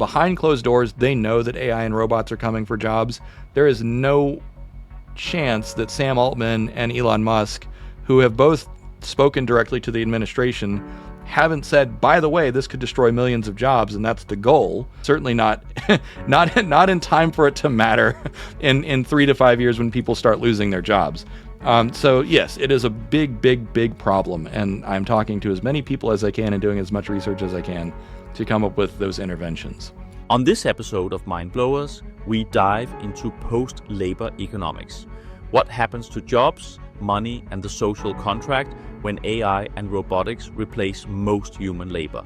behind closed doors, they know that AI and robots are coming for jobs. There is no chance that Sam Altman and Elon Musk, who have both spoken directly to the administration, haven't said, by the way, this could destroy millions of jobs, and that's the goal. Certainly not not in time for it to matter in 3 to 5 years when people start losing their jobs. So yes, it is a big problem, and I'm talking to as many people as I can and doing as much research as I can to come up with those interventions. On this episode of Mindblowers, we dive into post-labor economics. What happens to jobs, money, and the social contract when AI and robotics replace most human labor?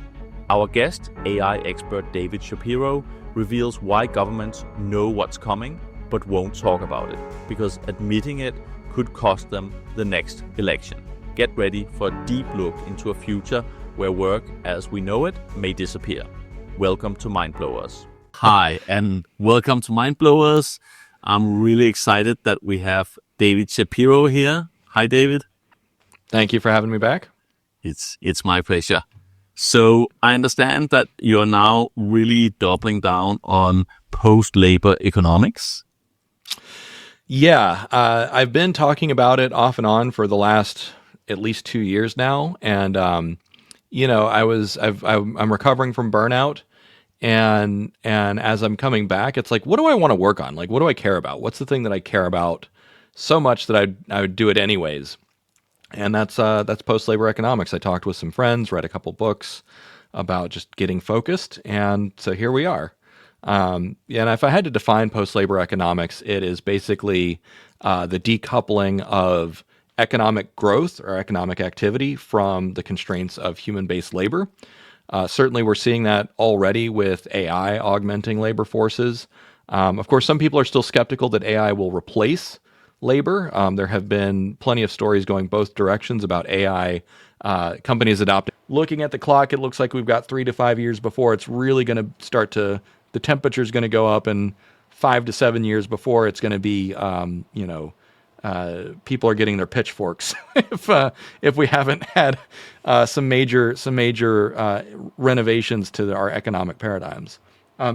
Our guest, AI expert David Shapiro, reveals why governments know what's coming but won't talk about it, because admitting it could cost them the next election. Get ready for a deep look into a future where work as we know it may disappear. Welcome to Mindblowers. Hi, and welcome to Mindblowers. I'm really excited that we have David Shapiro here. Hi, David. Thank you for having me back. It's my pleasure. So I understand that you're now really doubling down on post-labor economics. Yeah, I've been talking about it off and on for the last at least 2 years now, and I'm recovering from burnout, and as I'm coming back, it's like, what do I want to work on? Like, what do I care about? What's the thing that I care about so much that I would do it anyways? And that's post-labor economics. I talked with some friends, read a couple books about just getting focused, and so here we are. And if I had to define post-labor economics, it is basically the decoupling of economic growth or economic activity from the constraints of human-based labor. Certainly, we're seeing that already with AI augmenting labor forces. Of course, some people are still skeptical that AI will replace labor. There have been plenty of stories going both directions about AI companies adopting. Looking at the clock, it looks like we've got 3 to 5 years before it's really going to the temperature is going to go up, and 5 to 7 years before it's going to be, people are getting their pitchforks if we haven't had some major renovations to our economic paradigms.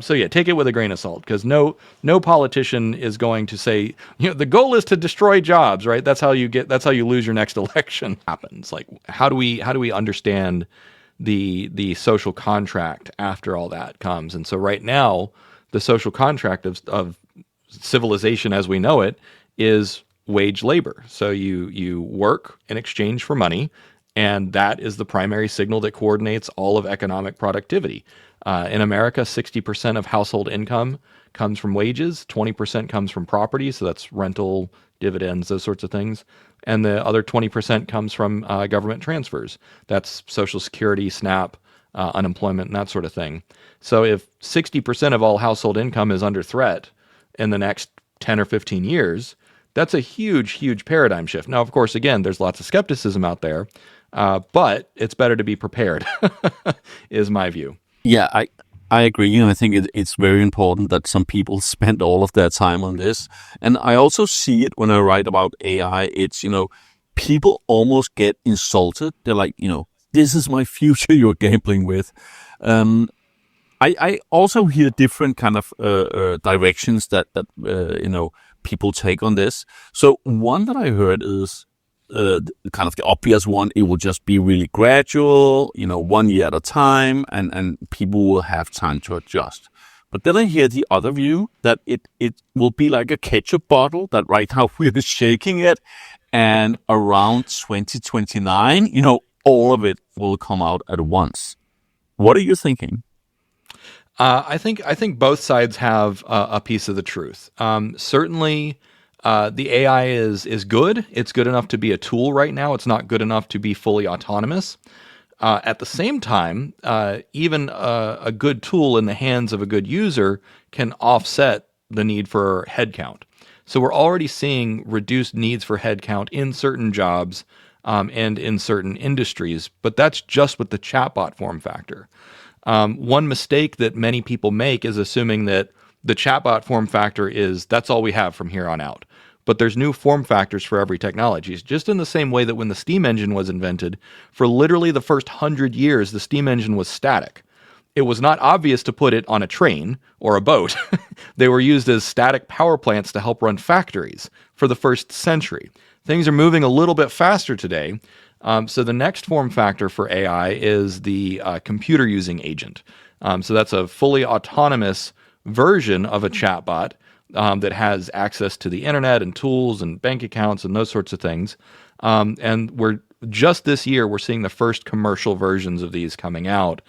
So yeah, take it with a grain of salt, because no politician is going to say, the goal is to destroy jobs, right? That's how you lose your next election. Happens. Like, how do we understand the social contract after all that comes? And so right now, the social contract of civilization as we know it is wage labor. So you work in exchange for money, and that is the primary signal that coordinates all of economic productivity. In America, 60% of household income comes from wages, 20% comes from property, so that's rental, dividends, those sorts of things, and the other 20% comes from government transfers. That's Social Security, SNAP, unemployment, and that sort of thing. So if 60% of all household income is under threat in the next 10 or 15 years, that's a huge paradigm shift. Now, of course, again, there's lots of skepticism out there, but it's better to be prepared, is my view. Yeah, I agree. And I think it's very important that some people spend all of their time on this. And I also see it when I write about AI. It's, people almost get insulted. They're like, this is my future you're gambling with. I also hear different kind of directions that people take on this. So one that I heard is kind of the obvious one. It will just be really gradual, 1 year at a time, and people will have time to adjust. But then I hear the other view that it will be like a ketchup bottle, that right now we're shaking it, and around 2029, all of it will come out at once. What are you thinking? I think both sides have a piece of the truth. Certainly, the AI is good. It's good enough to be a tool right now. It's not good enough to be fully autonomous. At the same time, even a good tool in the hands of a good user can offset the need for headcount. So we're already seeing reduced needs for headcount in certain jobs and in certain industries, but that's just with the chatbot form factor. One mistake that many people make is assuming that the chatbot form factor that's all we have from here on out. But there's new form factors for every technology. Just in the same way that when the steam engine was invented, for literally the first 100 years, the steam engine was static. it was not obvious to put it on a train or a boat. They were used as static power plants to help run factories for the first century. Things are moving a little bit faster today. So the next form factor for AI is the computer using agent. So that's a fully autonomous version of a chatbot that has access to the internet and tools and bank accounts and those sorts of things. And we're just this year, we're seeing the first commercial versions of these coming out.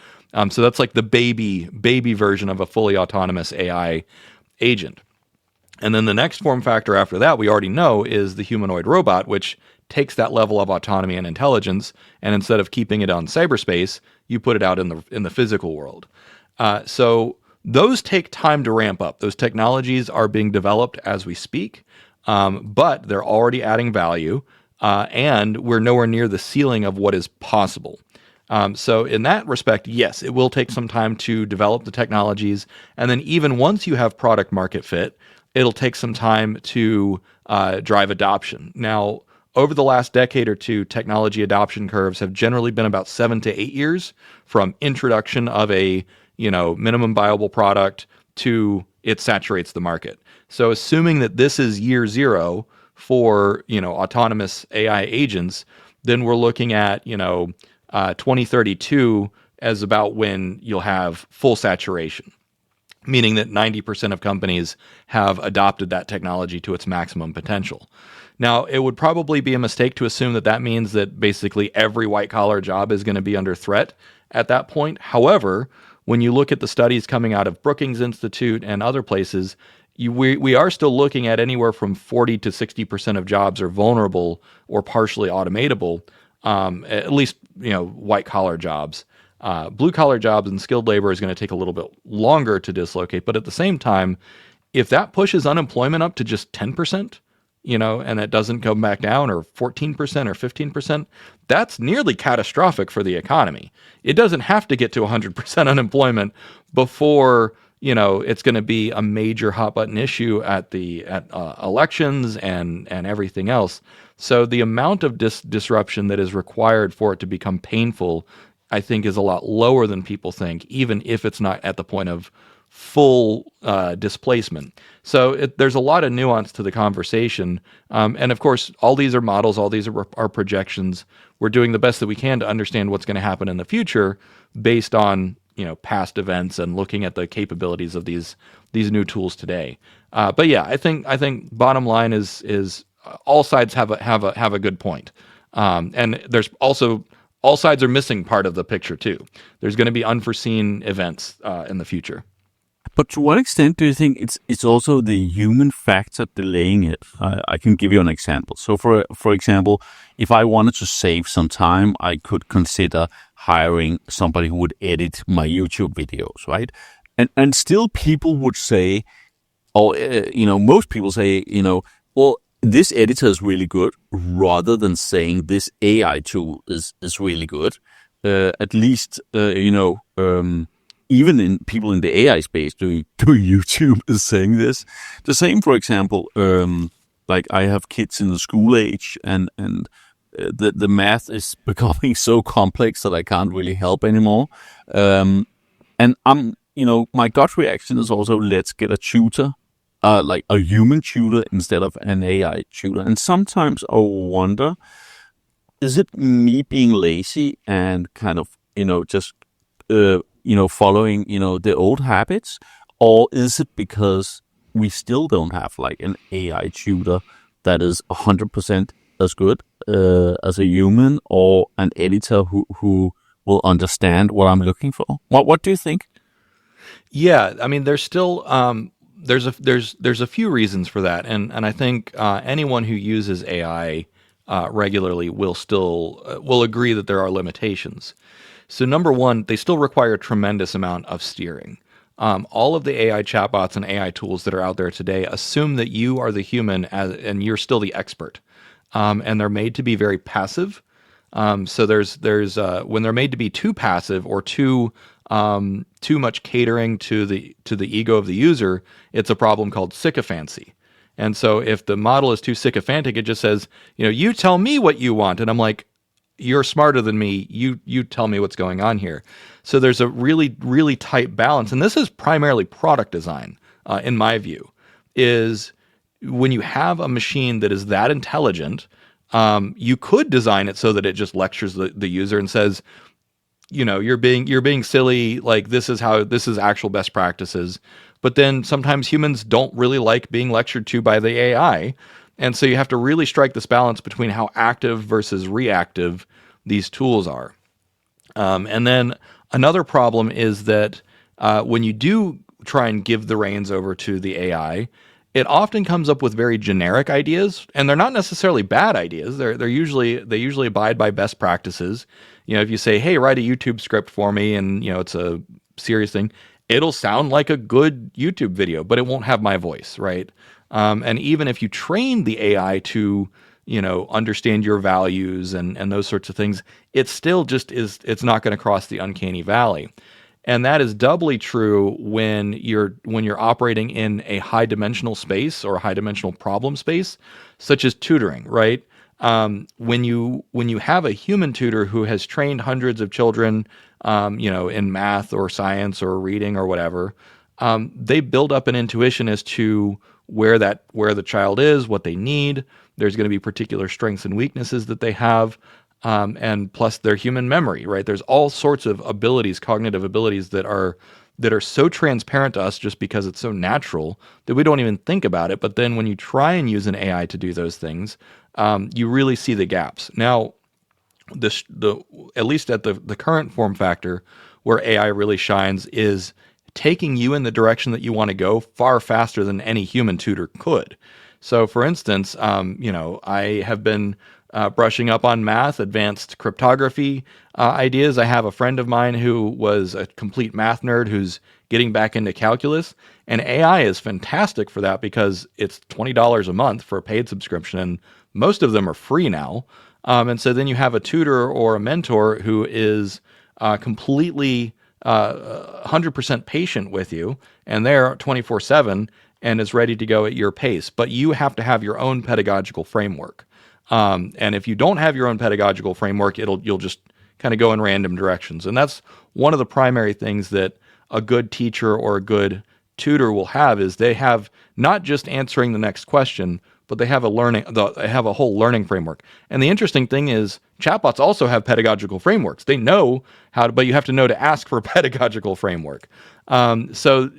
So that's like the baby version of a fully autonomous AI agent. And then the next form factor after that, we already know, is the humanoid robot, which takes that level of autonomy and intelligence, and instead of keeping it on cyberspace, you put it out in the physical world. So those take time to ramp up. Those technologies are being developed as we speak, but they're already adding value, and we're nowhere near the ceiling of what is possible. So in that respect, yes, it will take some time to develop the technologies. And then even once you have product market fit, it'll take some time to drive adoption. Now, over the last decade or two, technology adoption curves have generally been about 7 to 8 years from introduction of a minimum viable product to it saturates the market. So assuming that this is year zero for autonomous AI agents, then we're looking at 2032 as about when you'll have full saturation, meaning that 90% of companies have adopted that technology to its maximum potential. Now, it would probably be a mistake to assume that that means that basically every white-collar job is going to be under threat at that point. However, when you look at the studies coming out of Brookings Institute and other places, we are still looking at anywhere from 40 to 60% of jobs are vulnerable or partially automatable, at least white-collar jobs. Blue-collar jobs and skilled labor is going to take a little bit longer to dislocate. But at the same time, if that pushes unemployment up to just 10%, and it doesn't come back down, or 14% or 15%, that's nearly catastrophic for the economy. It doesn't have to get to 100% unemployment before, it's going to be a major hot button issue at elections and everything else. So the amount of disruption that is required for it to become painful, I think, is a lot lower than people think, even if it's not at the point of full displacement. So there's a lot of nuance to the conversation. And of course, all these are models, all these are projections. We're doing the best that we can to understand what's going to happen in the future based on past events and looking at the capabilities of these new tools today. But yeah, I think bottom line is all sides have a good point. And there's also all sides are missing part of the picture too. There's going to be unforeseen events in the future. But to what extent do you think it's also the human factor delaying it? I can give you an example. So for example, if I wanted to save some time, I could consider hiring somebody who would edit my YouTube videos, right? And still people would say, or most people say, well, this editor is really good, rather than saying this AI tool is really good. At least even in people in the AI space doing YouTube is saying this. The same, for example, like I have kids in the school age, and the math is becoming so complex that I can't really help anymore. And I'm, my gut reaction is also, let's get a tutor, like a human tutor instead of an AI tutor. And sometimes I wonder, is it me being lazy and kind of, just following, the old habits, or is it because we still don't have like an AI tutor that is 100% as good as a human, or an editor who will understand what I'm looking for? What do you think? Yeah, I mean, there's still there's a few reasons for that, and I think anyone who uses AI regularly will agree that there are limitations. So number one, they still require a tremendous amount of steering. All of the AI chatbots and AI tools that are out there today assume that you are the human and you're still the expert. And they're made to be very passive. So there's when they're made to be too passive or too much catering to the ego of the user, it's a problem called sycophancy. And so if the model is too sycophantic, it just says, you tell me what you want. And I'm like, you're smarter than me. You tell me what's going on here. So there's a really, really tight balance. And this is primarily product design, in my view, is when you have a machine that is that intelligent, you could design it so that it just lectures the user and says, you're being silly. Like this is actual best practices. But then sometimes humans don't really like being lectured to by the AI. And so you have to really strike this balance between how active versus reactive these tools are. And then another problem is that when you do try and give the reins over to the AI, it often comes up with very generic ideas, and they're not necessarily bad ideas. They usually abide by best practices. If you say, "Hey, write a YouTube script for me," and it's a serious thing, it'll sound like a good YouTube video, but it won't have my voice, right? And even if you train the AI to understand your values and those sorts of things, it still just it's not going to cross the uncanny valley. And that is doubly true when you're operating in a high dimensional space or a high dimensional problem space, such as tutoring, right? When you have a human tutor who has trained hundreds of children, in math or science or reading or whatever, they build up an intuition as to where the child is, what they need. There's going to be particular strengths and weaknesses that they have. And plus their human memory, right? There's all sorts of abilities, cognitive abilities that are so transparent to us just because it's so natural that we don't even think about it. But then when you try and use an AI to do those things, you really see the gaps. Now, at least at the current form factor where AI really shines is taking you in the direction that you want to go far faster than any human tutor could. So, for instance, I have been brushing up on math, advanced cryptography ideas. I have a friend of mine who was a complete math nerd who's getting back into calculus, and AI is fantastic for that because it's $20 a month for a paid subscription, and most of them are free now. And so then you have a tutor or a mentor who is completely 100% patient with you, and they're 24/7 and is ready to go at your pace. But you have to have your own pedagogical framework. And if you don't have your own pedagogical framework, you'll just kind of go in random directions. And that's one of the primary things that a good teacher or a good tutor will have is they have not just answering the next question, but they have a whole learning framework. And the interesting thing is chatbots also have pedagogical frameworks. They know but you have to know to ask for a pedagogical framework. So,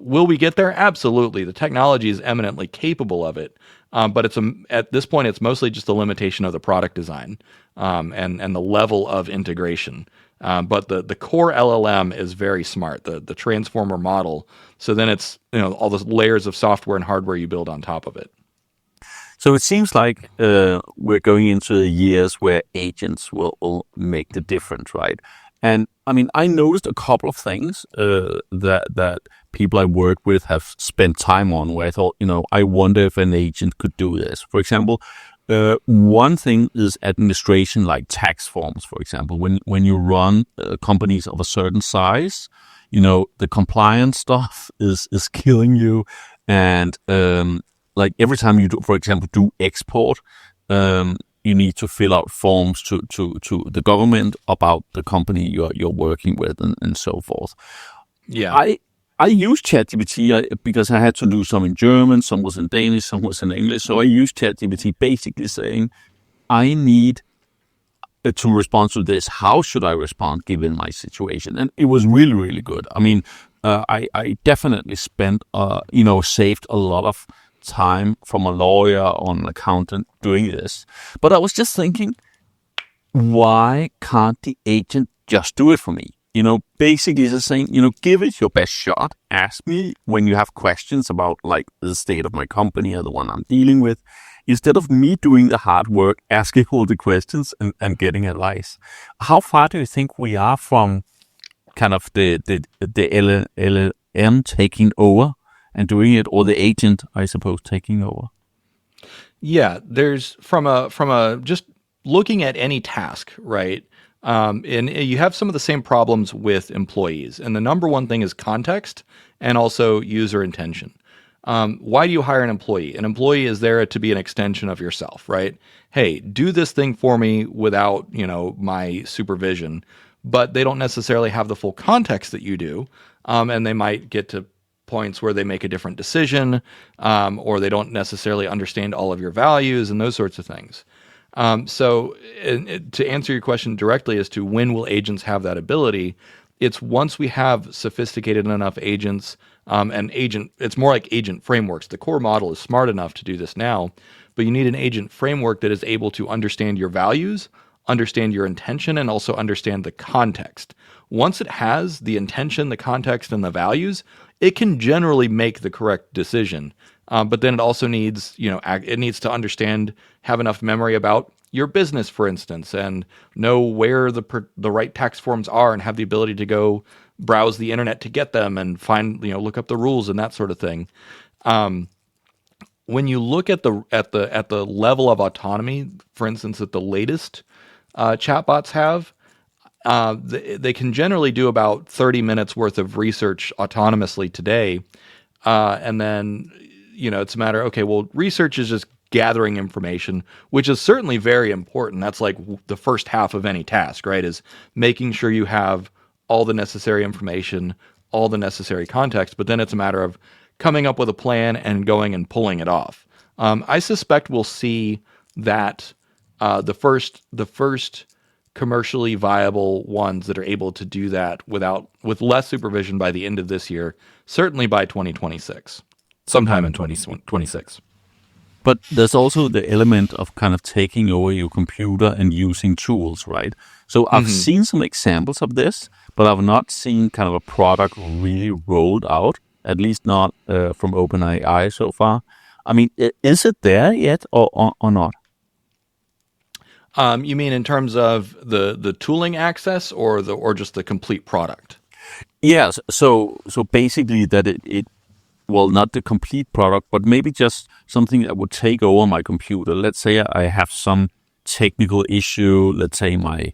will we get there? Absolutely. The technology is eminently capable of it. But at this point, it's mostly just a limitation of the product design and the level of integration. But the core LLM is very smart, the transformer model. So then it's all the layers of software and hardware you build on top of it. So it seems like we're going into the years where agents will make the difference, right? And I mean, I noticed a couple of things that people I work with have spent time on where I thought, I wonder if an agent could do this. For example, one thing is administration, like tax forms, for example. When you run companies of a certain size, the compliance stuff is killing you. And like every time you do, for example, do export, you need to fill out forms to the government about the company you're working with and so forth. Yeah. I use ChatGPT because I had to do some in German, some was in Danish, some was in English. So I used ChatGPT basically saying, I need to respond to this. How should I respond given my situation? And it was really, really good. I mean, I definitely spent, saved a lot of time from a lawyer or an accountant doing this. But I was just thinking, why can't the agent just do it for me? Basically just saying, give it your best shot. Ask me when you have questions about like the state of my company or the one I'm dealing with, instead of me doing the hard work, asking all the questions and getting advice. How far do you think we are from kind of the LLM taking over and doing it, or the agent, I suppose, taking over? Yeah, there's from a just looking at any task, right? And you have some of the same problems with employees. And the number one thing is context and also user intention. Why do you hire an employee? An employee is there to be an extension of yourself, right? Hey, do this thing for me without, my supervision, but they don't necessarily have the full context that you do. And they might get to points where they make a different decision, or they don't necessarily understand all of your values and those sorts of things. To answer your question directly as to when will agents have that ability, it's once we have sophisticated enough agents, it's more like agent frameworks. The core model is smart enough to do this now, but you need an agent framework that is able to understand your values, understand your intention, and also understand the context. Once it has the intention, the context, and the values, it can generally make the correct decision. But then it also needs, it needs to understand, have enough memory about your business, for instance, and know where the right tax forms are, and have the ability to go browse the internet to get them and find, look up the rules and that sort of thing. When you look at the level of autonomy, for instance, that the latest chatbots have, they can generally do about 30 minutes worth of research autonomously today. And then, it's a matter, okay, well, research is just gathering information, which is certainly very important. That's like the first half of any task, right? Is making sure you have all the necessary information, all the necessary context, but then it's a matter of coming up with a plan and going and pulling it off. I suspect we'll see that the first commercially viable ones that are able to do that with less supervision by the end of this year, certainly by 2026, sometime in 2026. But there's also the element of kind of taking over your computer and using tools, right? So I've seen some examples of this, but I've not seen kind of a product really rolled out, at least not from OpenAI so far. I mean, is it there yet or not? You mean in terms of the tooling access or just the complete product? Yes. So basically that it well, not the complete product, but maybe just something that would take over my computer. Let's say I have some technical issue. Let's say my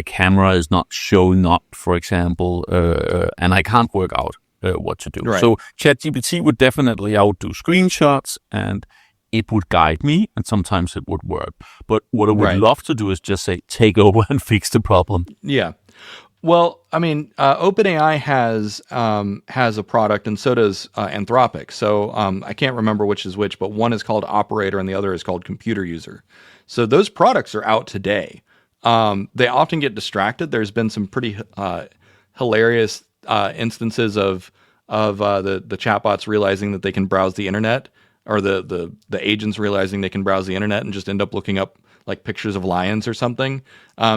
camera is not showing up, for example, and I can't work out what to do. Right. So ChatGPT would definitely, I would do screenshots and it would guide me, and sometimes it would work. But what I would love to do is just say, take over and fix the problem. Yeah. Well, I mean, OpenAI has a product, and so does Anthropic. So I can't remember which is which, but one is called Operator and the other is called Computer User. So those products are out today. They often get distracted. There's been some pretty hilarious instances of the chatbots realizing that they can browse the internet, or the agents realizing they can browse the internet and just end up looking up like pictures of lions or something.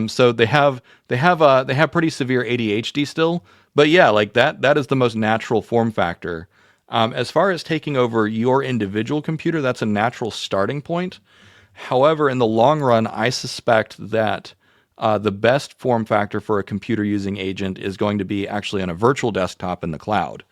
So they have pretty severe ADHD still, but yeah, like that is the most natural form factor. As far as taking over your individual computer, that's a natural starting point. However, in the long run, I suspect that the best form factor for a computer using agent is going to be actually on a virtual desktop in the cloud.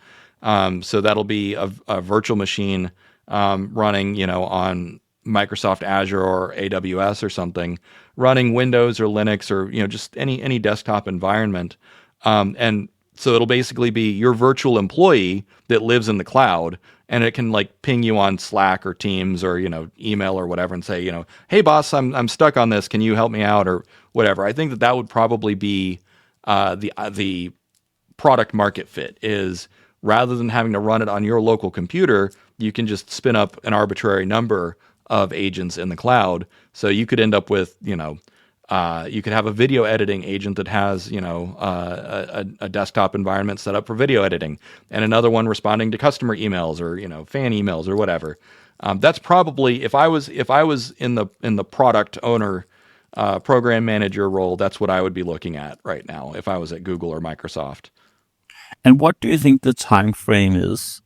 So that'll be a virtual machine running, on Microsoft Azure or AWS or something, running Windows or Linux or just any desktop environment, and so it'll basically be your virtual employee that lives in the cloud, and it can like ping you on Slack or Teams or email or whatever and say hey boss, I'm stuck on this, can you help me out or whatever. I think that would probably be the product market fit, is rather than having to run it on your local computer, you can just spin up an arbitrary number of agents in the cloud. So you could end up with, you could have a video editing agent that has, a desktop environment set up for video editing, and another one responding to customer emails or, fan emails or whatever. That's probably, if I was in the product owner, program manager role, that's what I would be looking at right now if I was at Google or Microsoft. And what do you think the time frame is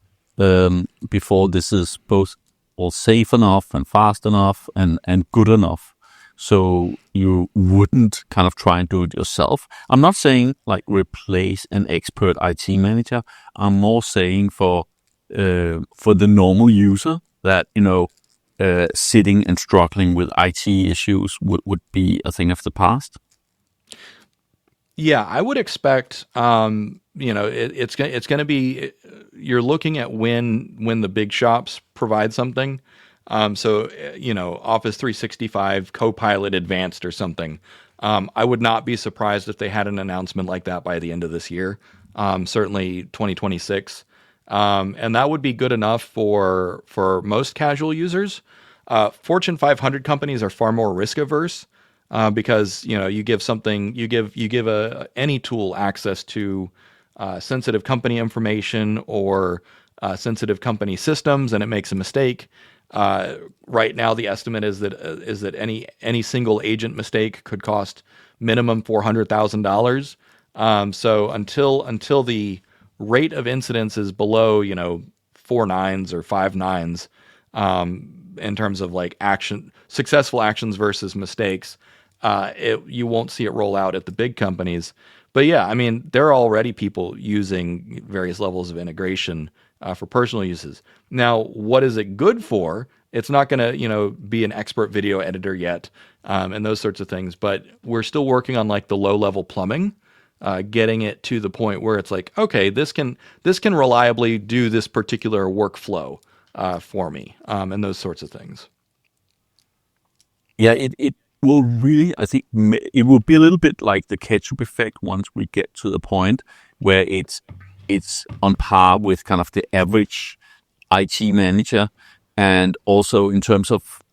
before this is both all safe enough and fast enough and good enough, so you wouldn't kind of try and do it yourself? I'm not saying like replace an expert IT manager. I'm more saying for the normal user that sitting and struggling with IT issues would be a thing of the past. Yeah, I would expect it's going to be, you're looking at when the big shops provide something. So Office 365 Copilot Advanced or something. I would not be surprised if they had an announcement like that by the end of this year. Certainly 2026. And that would be good enough for most casual users. Fortune 500 companies are far more risk averse, because you give any tool access to sensitive company information or sensitive company systems, and it makes a mistake. Right now, the estimate is that any single agent mistake could cost minimum $400,000. So until the rate of incidents is below 4 nines or 5 nines, in terms of like successful actions versus mistakes, you won't see it roll out at the big companies. But yeah, I mean, there are already people using various levels of integration for personal uses. Now, what is it good for? It's not going to, be an expert video editor yet, and those sorts of things. But we're still working on like the low level plumbing, getting it to the point where it's like, okay, this can reliably do this particular workflow for me, and those sorts of things. Yeah, it will really, I think, it will be a little bit like the ketchup effect once we get to the point where it's on par with kind of the average IT manager, and also in terms of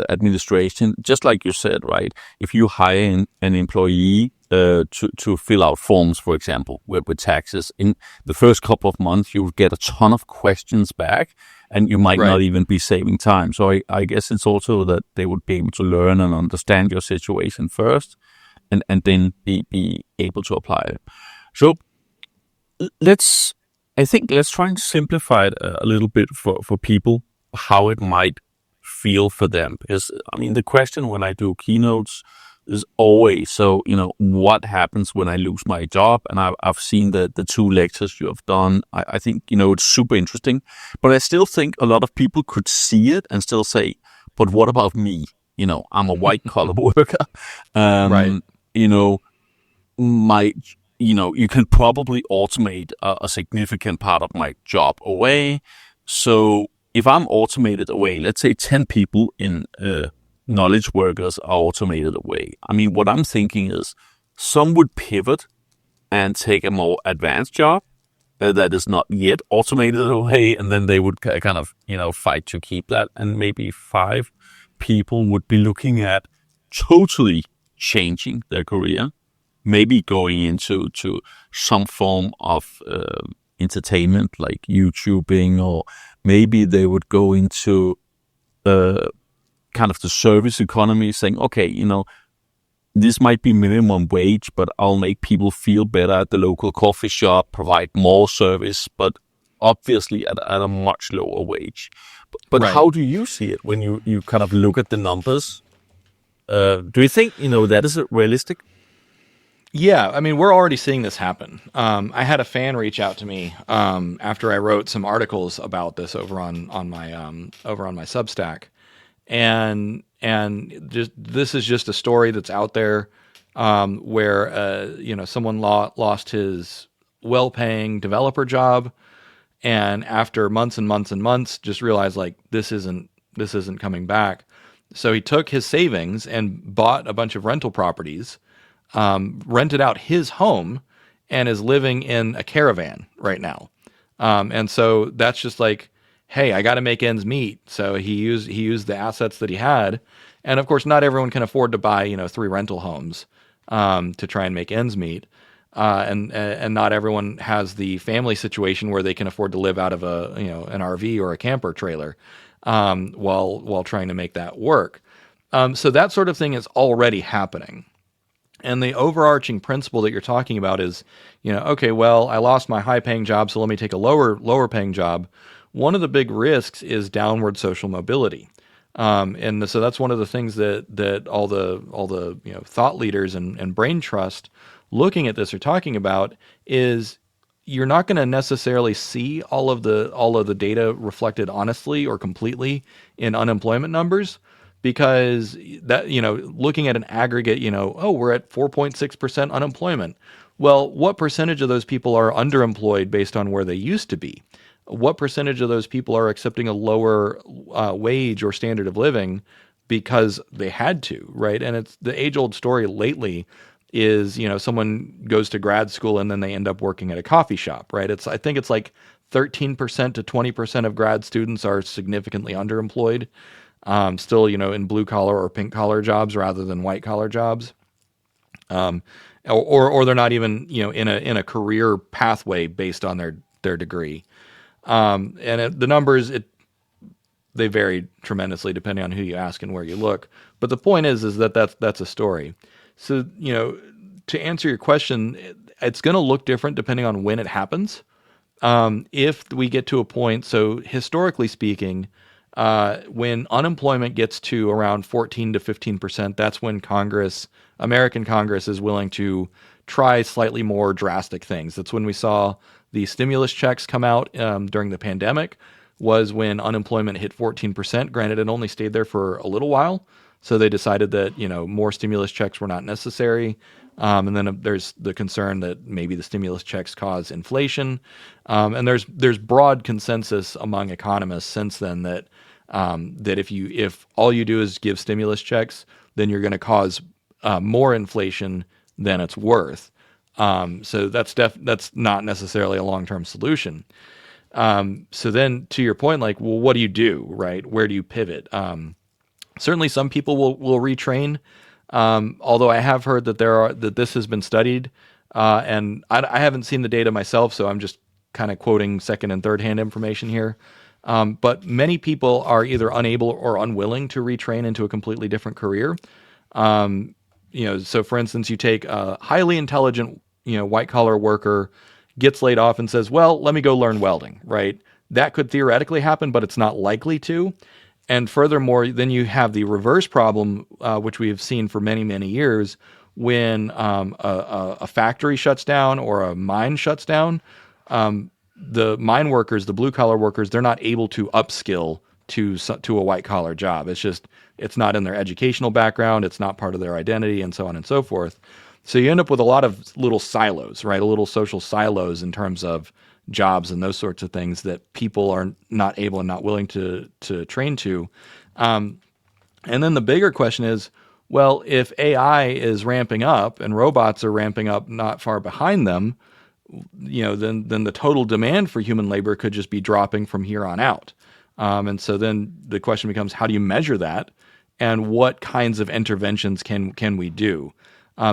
administration, just like you said, right? If you hire an employee to fill out forms, for example, with taxes, in the first couple of months, you will get a ton of questions back, and you might not Right. even be saving time. So I guess it's also that they would be able to learn and understand your situation first, and then be able to apply it. So let's I think let's try and simplify it a little bit for people, how it might feel for them. Because I mean, the question when I do keynotes is always, so what happens when I lose my job? And I've seen the two lectures you have done. I think it's super interesting, but I still think a lot of people could see it and still say, but what about me? I'm a white collar worker. Right. Um, you know, my you can probably automate a significant part of my job away. So if I'm automated away, let's say 10 people in knowledge workers are automated away. I mean, what I'm thinking is some would pivot and take a more advanced job that is not yet automated away, and then they would kind of fight to keep that. And maybe 5 people would be looking at totally changing their career, maybe going into some form of entertainment like YouTubing, or maybe they would go into kind of the service economy, saying, okay, this might be minimum wage, but I'll make people feel better at the local coffee shop, provide more service, but obviously at a much lower wage. But Right. how do you see it when you kind of look at the numbers? Do you think, that is realistic? Yeah, I mean, we're already seeing this happen. I had a fan reach out to me after I wrote some articles about this over on my Substack, and just this is just a story that's out there, where someone lost his well-paying developer job, and after months and months and months, just realized like this isn't coming back. So he took his savings and bought a bunch of rental properties, rented out his home, and is living in a caravan right now. And so that's just like, hey, I got to make ends meet. So he used the assets that he had, and of course, not everyone can afford to buy 3 rental homes to try and make ends meet. And not everyone has the family situation where they can afford to live out of an RV or a camper trailer, while trying to make that work. So that sort of thing is already happening. And the overarching principle that you're talking about is, okay, well, I lost my high paying job, so let me take a lower paying job. One of the big risks is downward social mobility. And so that's one of the things that all the thought leaders and brain trust looking at this are talking about is you're not going to necessarily see all of the data reflected honestly or completely in unemployment numbers, because that looking at an aggregate, oh, we're at 4.6% unemployment. Well, what percentage of those people are underemployed based on where they used to be? What percentage of those people are accepting a lower wage or standard of living because they had to, right? And it's the age-old story lately is, someone goes to grad school and then they end up working at a coffee shop, right? I think it's like 13% to 20% of grad students are significantly underemployed, still, in blue collar or pink collar jobs rather than white collar jobs. Or they're not even, in a career pathway based on their degree. The numbers, they vary tremendously depending on who you ask and where you look. But the point is that that's a story. So, to answer your question, it's going to look different depending on when it happens. If we get to a point, so historically speaking, when unemployment gets to around 14 to 15%, that's when American Congress is willing to try slightly more drastic things. That's when we saw the stimulus checks come out during the pandemic, was when unemployment hit 14%. Granted, it only stayed there for a little while. So they decided that, more stimulus checks were not necessary. And then there's the concern that maybe the stimulus checks cause inflation. And there's broad consensus among economists since then that if all you do is give stimulus checks, then you're going to cause more inflation than it's worth. So that's not necessarily a long-term solution. So then to your point, like, well, what do you do, right? Where do you pivot? Certainly some people will retrain. Although I have heard that this has been studied, and I haven't seen the data myself, so I'm just kind of quoting second and third hand information here. But many people are either unable or unwilling to retrain into a completely different career. So for instance, you take a highly intelligent, white collar worker gets laid off and says, well, let me go learn welding, right? That could theoretically happen, but it's not likely to. And furthermore, then you have the reverse problem, which we have seen for many, many years, when a factory shuts down or a mine shuts down. The mine workers, the blue collar workers, they're not able to upskill to a white collar job. It's not in their educational background. It's not part of their identity, and so on and so forth. So you end up with a lot of little silos, right? A little social silos in terms of jobs and those sorts of things that people are not able and not willing to train to. And then the bigger question is, well, if AI is ramping up and robots are ramping up not far behind them, then the total demand for human labor could just be dropping from here on out. And so then the question becomes, how do you measure that? And what kinds of interventions can we do?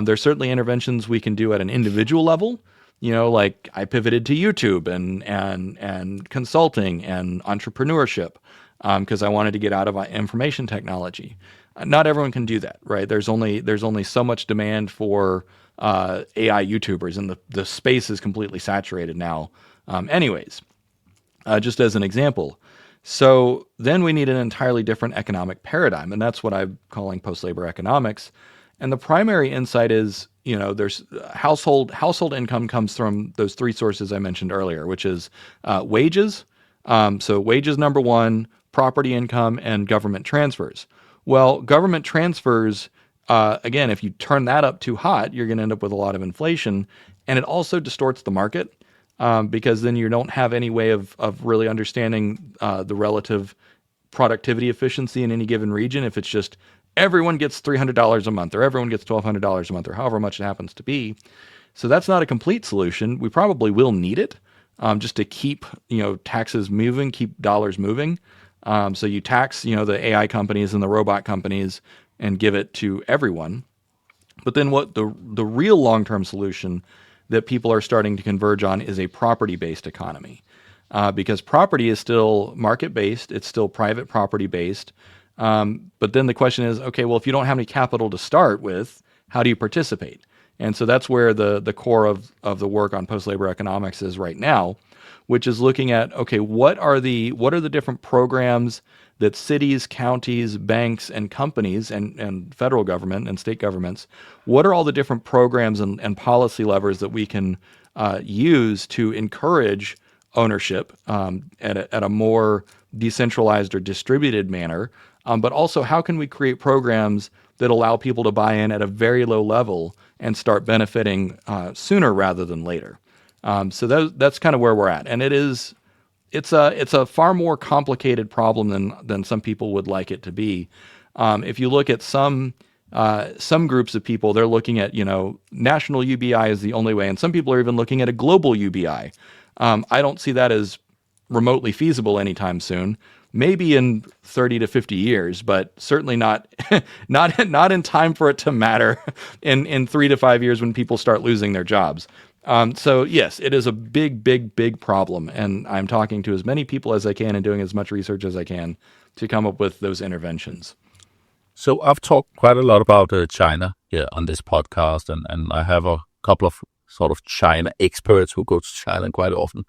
There's certainly interventions we can do at an individual level. Like I pivoted to YouTube and consulting and entrepreneurship because I wanted to get out of information technology. Not everyone can do that, right? There's only so much demand for AI YouTubers, and the space is completely saturated now. Anyways, just as an example. So then we need an entirely different economic paradigm, and that's what I'm calling post-labor economics. And the primary insight is, there's household income comes from those three sources I mentioned earlier, which is wages. So wages, number one, property income, and government transfers. Well, government transfers, again, if you turn that up too hot, you're going to end up with a lot of inflation. And it also distorts the market because then you don't have any way of really understanding the relative productivity efficiency in any given region. If it's just everyone gets $300 a month or everyone gets $1,200 a month or however much it happens to be. So that's not a complete solution. We probably will need it just to keep, taxes moving, keep dollars moving. So you tax, the AI companies and the robot companies and give it to everyone. But then what the real long-term solution that people are starting to converge on is a property-based economy. Because property is still market-based, it's still private property-based. But then the question is, okay, well, if you don't have any capital to start with, how do you participate? And so that's where the core of the work on post-labor economics is right now, which is looking at, okay, what are the different programs that cities, counties, banks, and companies, and federal government and state governments, what are all the different programs and policy levers that we can use to encourage ownership at a more decentralized or distributed manner? But also, how can we create programs that allow people to buy in at a very low level and start benefiting sooner rather than later. So that's kind of where we're at, and it's a far more complicated problem than some people would like it to be. If you look at some groups of people, they're looking at national UBI is the only way, and some people are even looking at a global UBI. I don't see that as remotely feasible anytime soon. Maybe in 30 to 50 years, but certainly not not in time for it to matter in 3 to 5 years when people start losing their jobs. So yes, it is a big problem, and I'm talking to as many people as I can and doing as much research as I can to come up with those interventions. So I've talked quite a lot about China here on this podcast, and I have a couple of sort of China experts who go to China quite often.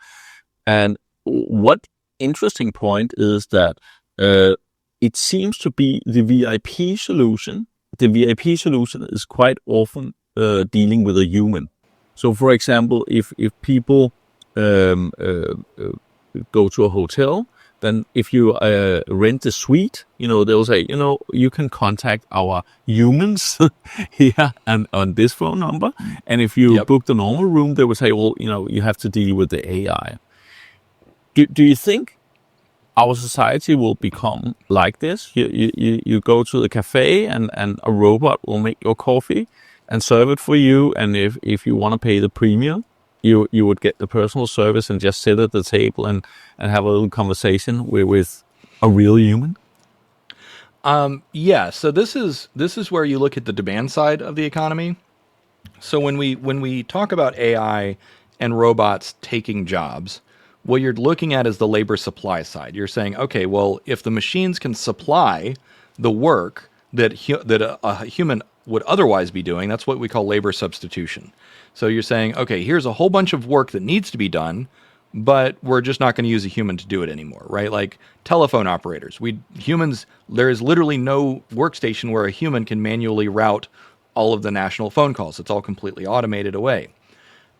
And what interesting point is that it seems to be the VIP solution. The VIP solution is quite often dealing with a human. So, for example, if people go to a hotel, then if you rent a suite, they'll say, you can contact our humans here and on this phone number. And if you book the normal room, they will say, well, you have to deal with the AI. Do you think our society will become like this? You go to the cafe and a robot will make your coffee and serve it for you. And if you want to pay the premium, you would get the personal service and just sit at the table and have a little conversation with a real human. Yeah. So this is where you look at the demand side of the economy. So when we talk about AI and robots taking jobs, what you're looking at is the labor supply side. You're saying, okay, well, if the machines can supply the work that a human would otherwise be doing, that's what we call labor substitution. So you're saying, okay, here's a whole bunch of work that needs to be done, but we're just not going to use a human to do it anymore, right? Like telephone operators. There is literally no workstation where a human can manually route all of the national phone calls. It's all completely automated away.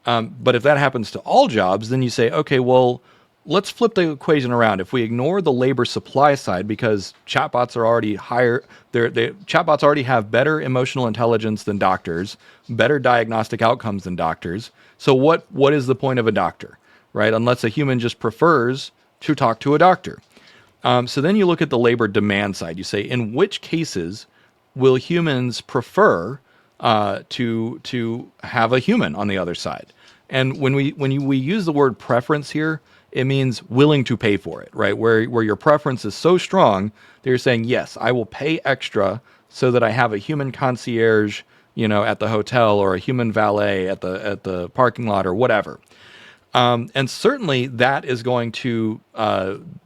But if that happens to all jobs, then you say, okay, well, let's flip the equation around. If we ignore the labor supply side, because chatbots are already higher, chatbots already have better emotional intelligence than doctors, better diagnostic outcomes than doctors. So what is the point of a doctor, right? Unless a human just prefers to talk to a doctor. So then you look at the labor demand side. You say, in which cases will humans prefer to have a human on the other side? And when we use the word preference here, it means willing to pay for it, right? Where your preference is so strong that you're saying, yes, I will pay extra so that I have a human concierge, at the hotel, or a human valet at the parking lot, or whatever. And certainly that is going to,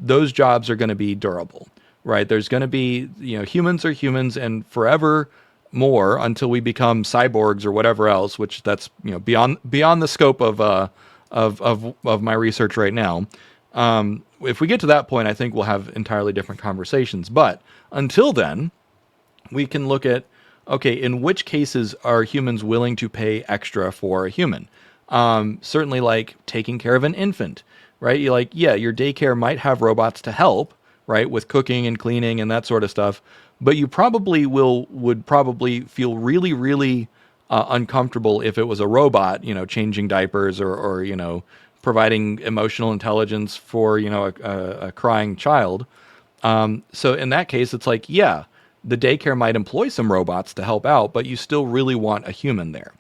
those jobs are going to be durable, right? There's going to be, humans are humans, and forever more until we become cyborgs or whatever else, which that's beyond the scope of my research right now. If we get to that point, I think we'll have entirely different conversations. But until then, we can look at, okay, in which cases are humans willing to pay extra for a human? Certainly, like taking care of an infant, right? Your daycare might have robots to help, right, with cooking and cleaning and that sort of stuff. But you probably would probably feel really, really uncomfortable if it was a robot, changing diapers or providing emotional intelligence for, a crying child. So in that case, it's like, yeah, the daycare might employ some robots to help out, but you still really want a human there.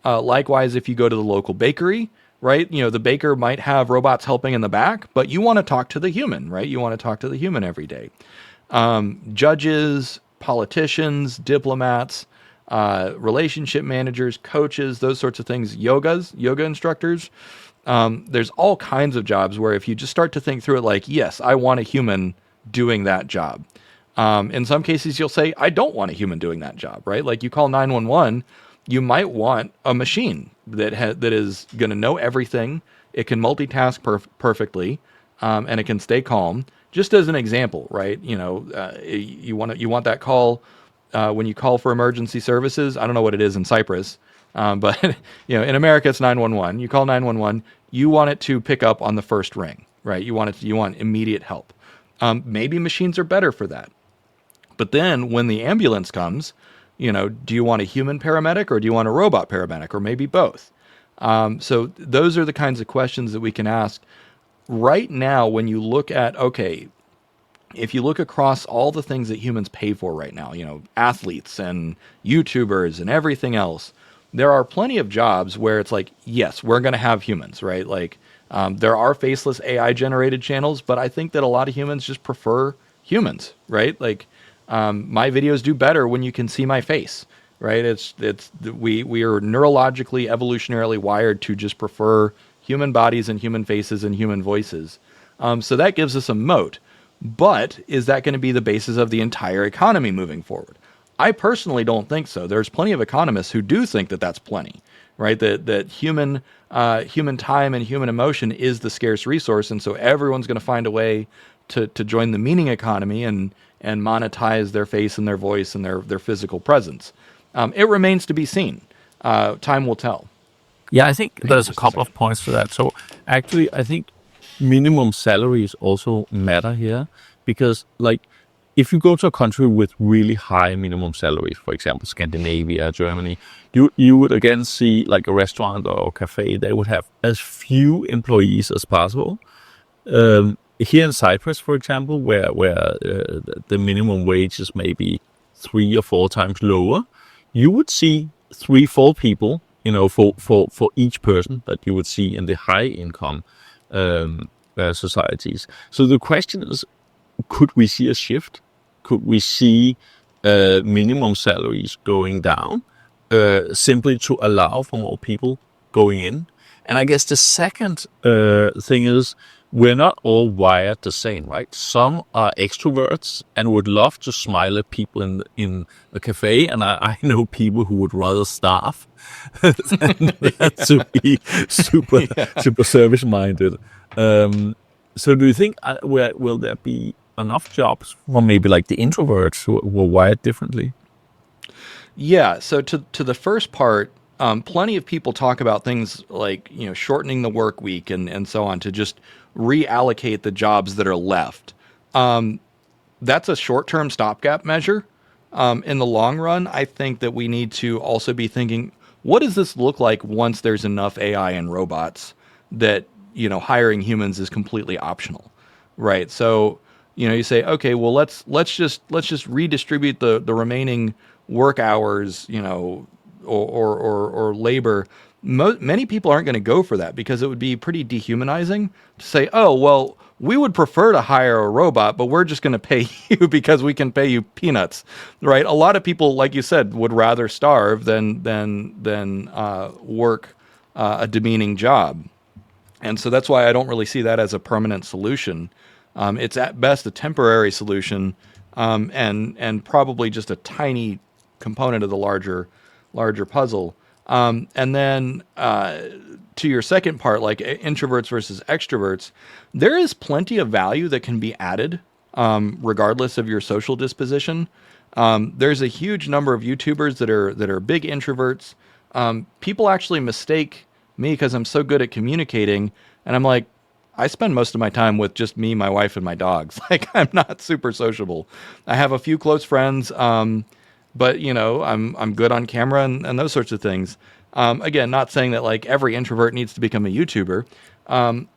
Likewise, if you go to the local bakery, right, the baker might have robots helping in the back, but you want to talk to the human, right? You want to talk to the human every day. Judges, politicians, diplomats, relationship managers, coaches, those sorts of things, yoga instructors. There's all kinds of jobs where if you just start to think through it, like, yes, I want a human doing that job. In some cases, you'll say, I don't want a human doing that job, right? Like you call 911, you might want a machine that is going to know everything. It can multitask perfectly, and it can stay calm. Just as an example, right? You want that call when you call for emergency services. I don't know what it is in Cyprus, but in America it's 911. You call 911. You want it to pick up on the first ring, right? You want immediate help. Maybe machines are better for that. But then when the ambulance comes, do you want a human paramedic or do you want a robot paramedic or maybe both? So those are the kinds of questions that we can ask right now when you look at, okay, if you look across all the things that humans pay for right now, athletes and YouTubers and everything else, there are plenty of jobs where it's like, yes, we're going to have humans, right? Like, there are faceless AI generated channels, but I think that a lot of humans just prefer humans, right? Like, my videos do better when you can see my face, right? We are neurologically, evolutionarily wired to just prefer human bodies and human faces and human voices. So that gives us a moat. But is that going to be the basis of the entire economy moving forward? I personally don't think so. There's plenty of economists who do think that that's plenty, right? That human time and human emotion is the scarce resource, and so everyone's going to find a way to join the meaning economy and monetize their face and their voice and their physical presence. It remains to be seen. Time will tell. Yeah, I think there's a Just a couple second. of points to that. So actually, I think minimum salaries also matter here because, like, if you go to a country with really high minimum salaries, for example, Scandinavia, Germany, you would again see like a restaurant or cafe, they would have as few employees as possible. Here in Cyprus, for example, where the minimum wage is maybe 3 or 4 times lower, you would see 3, 4 people, for each person that you would see in the high income societies. So the question is, could we see a shift? Could we see minimum salaries going down simply to allow for more people going in? And I guess the second thing is we're not all wired the same, right? Some are extroverts and would love to smile at people in a cafe, and I know people who would rather starve than to be super Yeah. super service minded. So do you think will there be enough jobs for maybe like the introverts who were wired differently? Yeah. So to the first part, plenty of people talk about things like shortening the work week and so on to just reallocate the jobs that are left. That's a short term stopgap measure. In the long run, I think that we need to also be thinking, what does this look like once there's enough AI and robots that hiring humans is completely optional, right? So you say, okay, well let's just redistribute the remaining work hours, or labor. Many people aren't going to go for that because it would be pretty dehumanizing to say, oh, well, we would prefer to hire a robot, but we're just going to pay you because we can pay you peanuts, right? A lot of people, like you said, would rather starve than work a demeaning job. And so that's why I don't really see that as a permanent solution. It's at best a temporary solution, and probably just a tiny component of the larger puzzle. And then to your second part, like introverts versus extroverts, there is plenty of value that can be added, regardless of your social disposition. There's a huge number of YouTubers that are big introverts. People actually mistake me because I'm so good at communicating, and I'm like, I spend most of my time with just me, my wife, and my dogs. Like, I'm not super sociable. I have a few close friends, but I'm good on camera and those sorts of things. Again, not saying that like every introvert needs to become a YouTuber,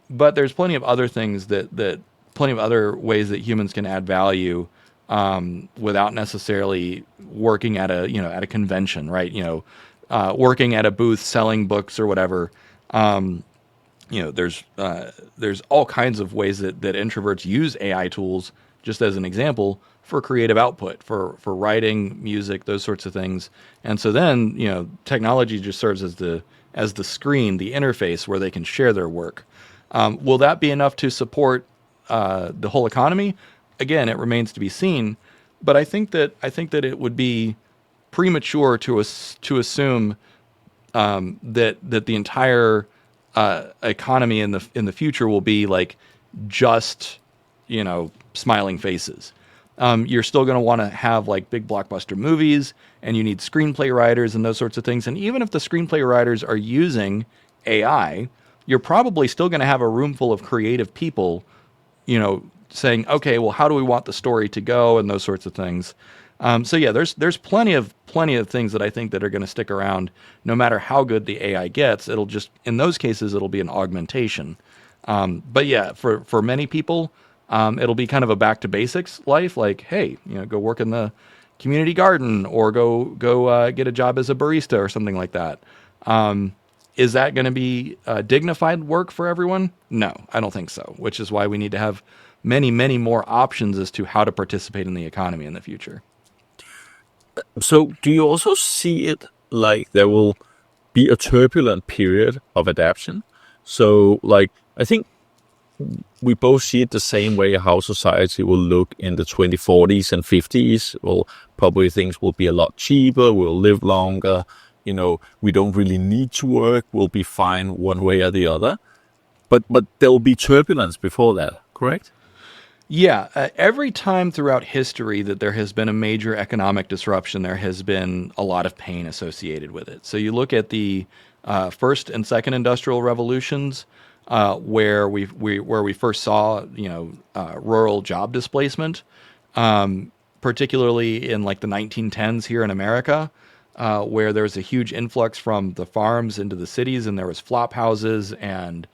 but there's plenty of other things that plenty of other ways that humans can add value, without necessarily working at a convention, right? Working at a booth selling books or whatever. There's all kinds of ways that introverts use AI tools, just as an example, for creative output, for writing, music, those sorts of things. And so then, technology just serves as the screen, the interface where they can share their work. Will that be enough to support the whole economy? Again, it remains to be seen. But I think that it would be premature to assume that the entire economy in the future will be like just smiling faces. You're still going to want to have like big blockbuster movies, and you need screenplay writers and those sorts of things. And even if the screenplay writers are using AI, you're probably still going to have a room full of creative people, saying, okay, well, how do we want the story to go, and those sorts of things. So yeah, there's plenty of things that I think that are going to stick around no matter how good the AI gets. It'll just in those cases it'll be an augmentation. But yeah, for many people, it'll be kind of a back to basics life. Like, hey, go work in the community garden or go get a job as a barista or something like that. Is that going to be dignified work for everyone? No, I don't think so. Which is why we need to have many more options as to how to participate in the economy in the future. So, do you also see it like there will be a turbulent period of adaptation? So, like, I think we both see it the same way how society will look in the 2040s and 50s. Well, probably things will be a lot cheaper, we'll live longer, we don't really need to work, we'll be fine one way or the other. But there will be turbulence before that, correct? Yeah, every time throughout history that there has been a major economic disruption, there has been a lot of pain associated with it. So you look at the first and second industrial revolutions, where we first saw rural job displacement, particularly in like the 1910s here in America, where there was a huge influx from the farms into the cities, and there was flop houses and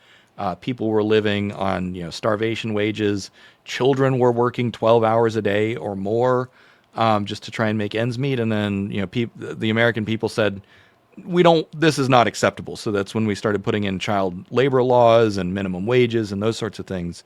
people were living on starvation wages. Children were working 12 hours a day or more just to try and make ends meet. And then the American people said, "We don't. This is not acceptable." So that's when we started putting in child labor laws and minimum wages and those sorts of things.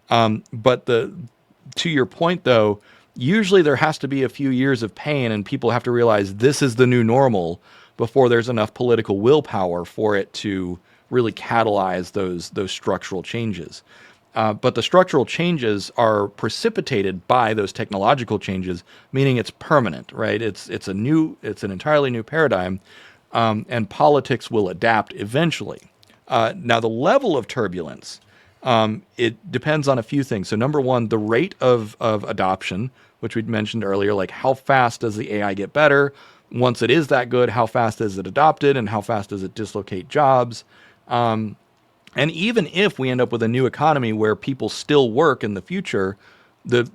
But to your point, though, usually there has to be a few years of pain, and people have to realize this is the new normal before there's enough political willpower for it to really catalyze those structural changes. But the structural changes are precipitated by those technological changes, meaning it's permanent, right? It's an entirely new paradigm, and politics will adapt eventually. Now, the level of turbulence, it depends on a few things. So, number one, the rate of adoption, which we'd mentioned earlier, like how fast does the AI get better? Once it is that good, how fast is it adopted, and how fast does it dislocate jobs? And even if we end up with a new economy where people still work in the future,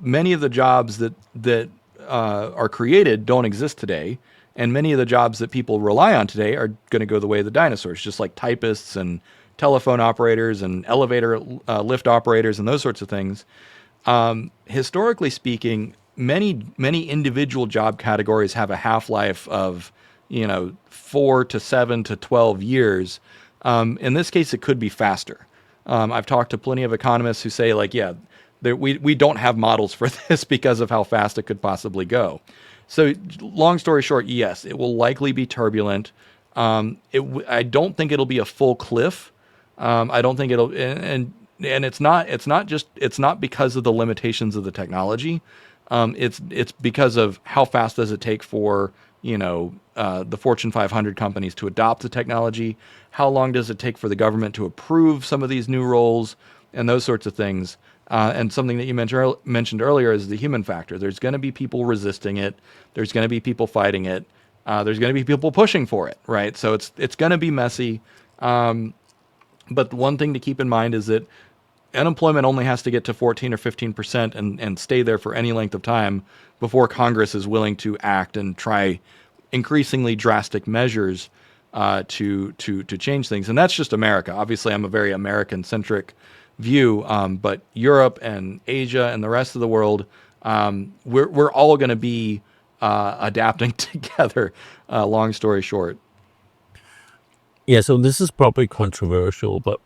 many of the jobs that are created don't exist today, and many of the jobs that people rely on today are going to go the way of the dinosaurs, just like typists and telephone operators and elevator lift operators and those sorts of things. Historically speaking, many individual job categories have a half-life of 4 to 7 to 12 years. In this case, it could be faster. I've talked to plenty of economists who say, like, yeah, we don't have models for this because of how fast it could possibly go. So, long story short, yes, it will likely be turbulent. I don't think it'll be a full cliff. I don't think it'll, and it's not because of the limitations of the technology. It's because of how fast does it take for the Fortune 500 companies to adopt the technology. How long does it take for the government to approve some of these new roles and those sorts of things? And something that you mentioned earlier is the human factor. There's going to be people resisting it. There's going to be people fighting it. There's going to be people pushing for it, right? So it's going to be messy. But one thing to keep in mind is that unemployment only has to get to 14 or 15% and stay there for any length of time before Congress is willing to act and try increasingly drastic measures to change things. And that's just America. Obviously, I'm a very American-centric view, but Europe and Asia and the rest of the world, we're all going to be adapting together, long story short. Yeah, so this is probably controversial, but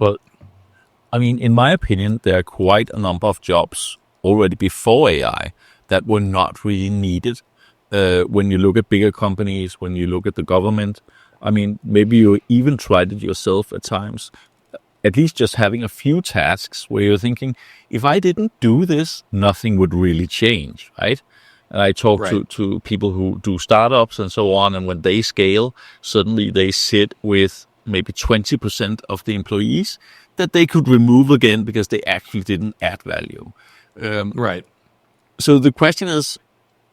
I mean, in my opinion, there are quite a number of jobs already before AI that were not really needed. When you look at bigger companies, when you look at the government, I mean, maybe you even tried it yourself at times. At least just having a few tasks where you're thinking, if I didn't do this, nothing would really change, right? And I talk Right. to people who do startups and so on, and when they scale, suddenly they sit with maybe 20% of the employees that they could remove again because they actually didn't add value. Right. So the question is,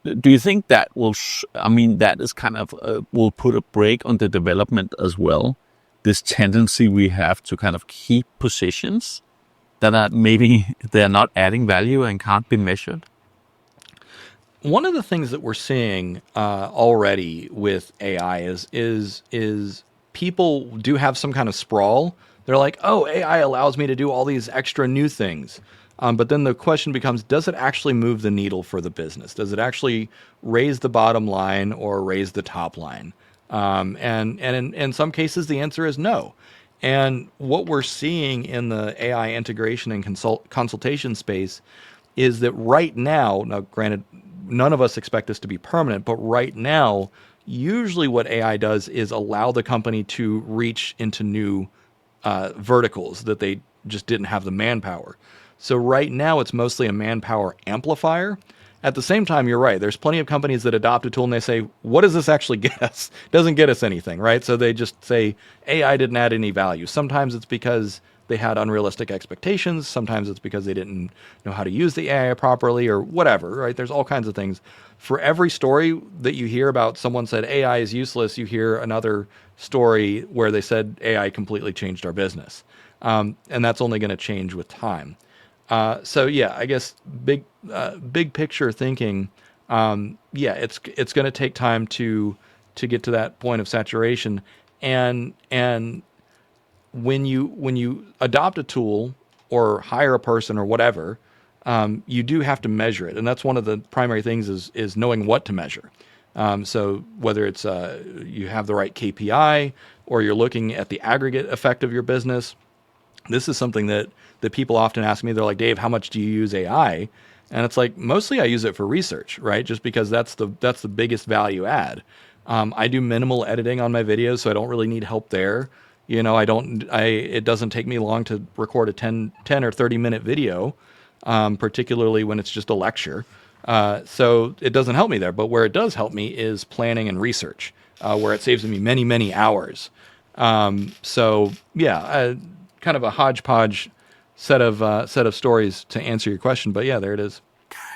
do you think that that is kind of, will put a brake on the development as well? This tendency we have to kind of keep positions that are maybe they're not adding value and can't be measured? one of the things that we're seeing already with AI is people do have some kind of sprawl. They're like, oh, AI allows me to do all these extra new things. But then the question becomes, does it actually move the needle for the business? Does it actually raise the bottom line or raise the top line? And in some cases, the answer is no. And what we're seeing in the AI integration and consultation space is that right now, granted, none of us expect this to be permanent, but right now, usually what AI does is allow the company to reach into new verticals that they just didn't have the manpower. So right now, it's mostly a manpower amplifier. At the same time, you're right. There's plenty of companies that adopt a tool and they say, what does this actually get us? It doesn't get us anything, right? So they just say, AI didn't add any value. Sometimes it's because they had unrealistic expectations. Sometimes it's because they didn't know how to use the AI properly or whatever, right? There's all kinds of things. For every story that you hear about someone said AI is useless, you hear another story where they said AI completely changed our business. And that's only going to change with time. So yeah, I guess big picture thinking, yeah, it's going to take time to get to that point of saturation, and when you adopt a tool or hire a person or whatever, you do have to measure it, and that's one of the primary things is knowing what to measure. So whether it's you have the right KPI or you're looking at the aggregate effect of your business. This is something that people often ask me. They're like, Dave, how much do you use AI? And it's like, mostly I use it for research, right? Just because that's the biggest value add. I do minimal editing on my videos, so I don't really need help there. It doesn't take me long to record a 10 or 30-minute video, particularly when it's just a lecture. So it doesn't help me there. But where it does help me is planning and research, where it saves me many, many hours. So yeah, kind of a hodgepodge set of stories to answer your question. But yeah, there it is.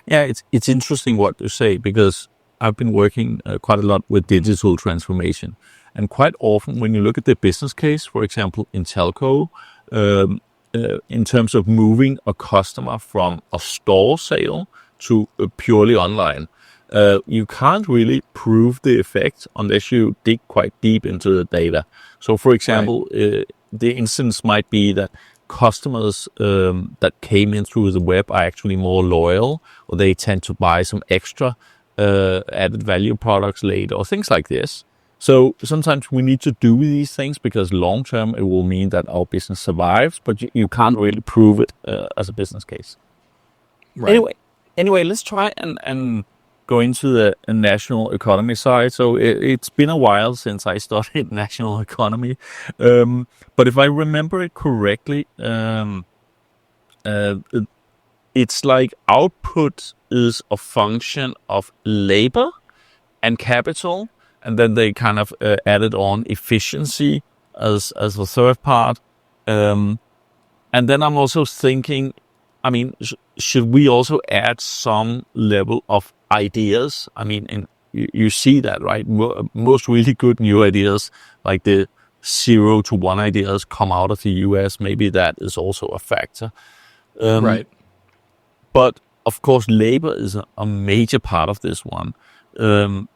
Yeah, it's interesting what you say because I've been working quite a lot with digital transformation, and quite often when you look at the business case, for example, in telco, in terms of moving a customer from a store sale to purely online, you can't really prove the effect unless you dig quite deep into the data. So, for Right. example, the instance might be that customers that came in through the web are actually more loyal, or they tend to buy some extra added value products later, or things like this. So sometimes we need to do these things because long term it will mean that our business survives, but you can't really prove it as a business case. Right. Anyway, let's try and go into the national economy side. So it's been a while since I studied national economy, but if I remember it correctly, uh, it's like output is a function of labor and capital, and then they kind of added on efficiency as the third part. Um, and then I'm also thinking, I mean, should we also add some level of ideas? I mean, and you see that, right? Most really good new ideas, like the 0 to 1 ideas, come out of the US. Maybe that is also a factor. Um, Right. but of course, labor is a major part of this one. Um,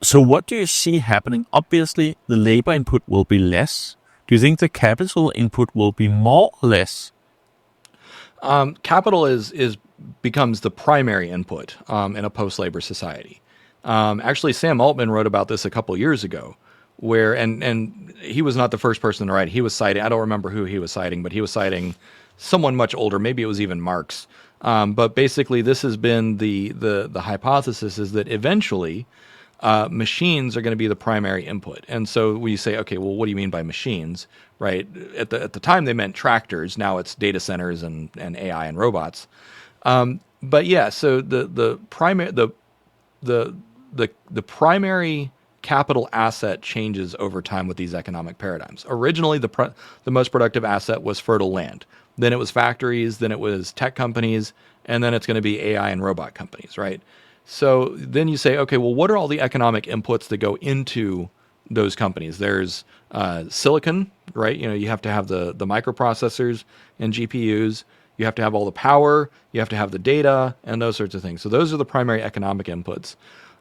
so what do you see happening? Obviously, the labor input will be less. Do you think the capital input will be more or less? Capital is becomes the primary input in a post-labor society. Actually, Sam Altman wrote about this a couple years ago, where and he was not the first person to write. He was citing, I don't remember who he was citing, but he was citing someone much older. Maybe it was even Marx. But basically, this has been the hypothesis is that eventually machines are going to be the primary input. And so we say, okay, well, what do you mean by machines, right? At the time they meant tractors. Now it's data centers and AI and robots. But yeah, so the the primary capital asset changes over time with these economic paradigms. Originally, the most productive asset was fertile land. Then it was factories. Then it was tech companies, and then it's going to be AI and robot companies, right? So then you say, okay, well, what are all the economic inputs that go into those companies? There's silicon, right? You know, you have to have the microprocessors and GPUs. You have to have all the power, you have to have the data, and those sorts of things. So those are the primary economic inputs.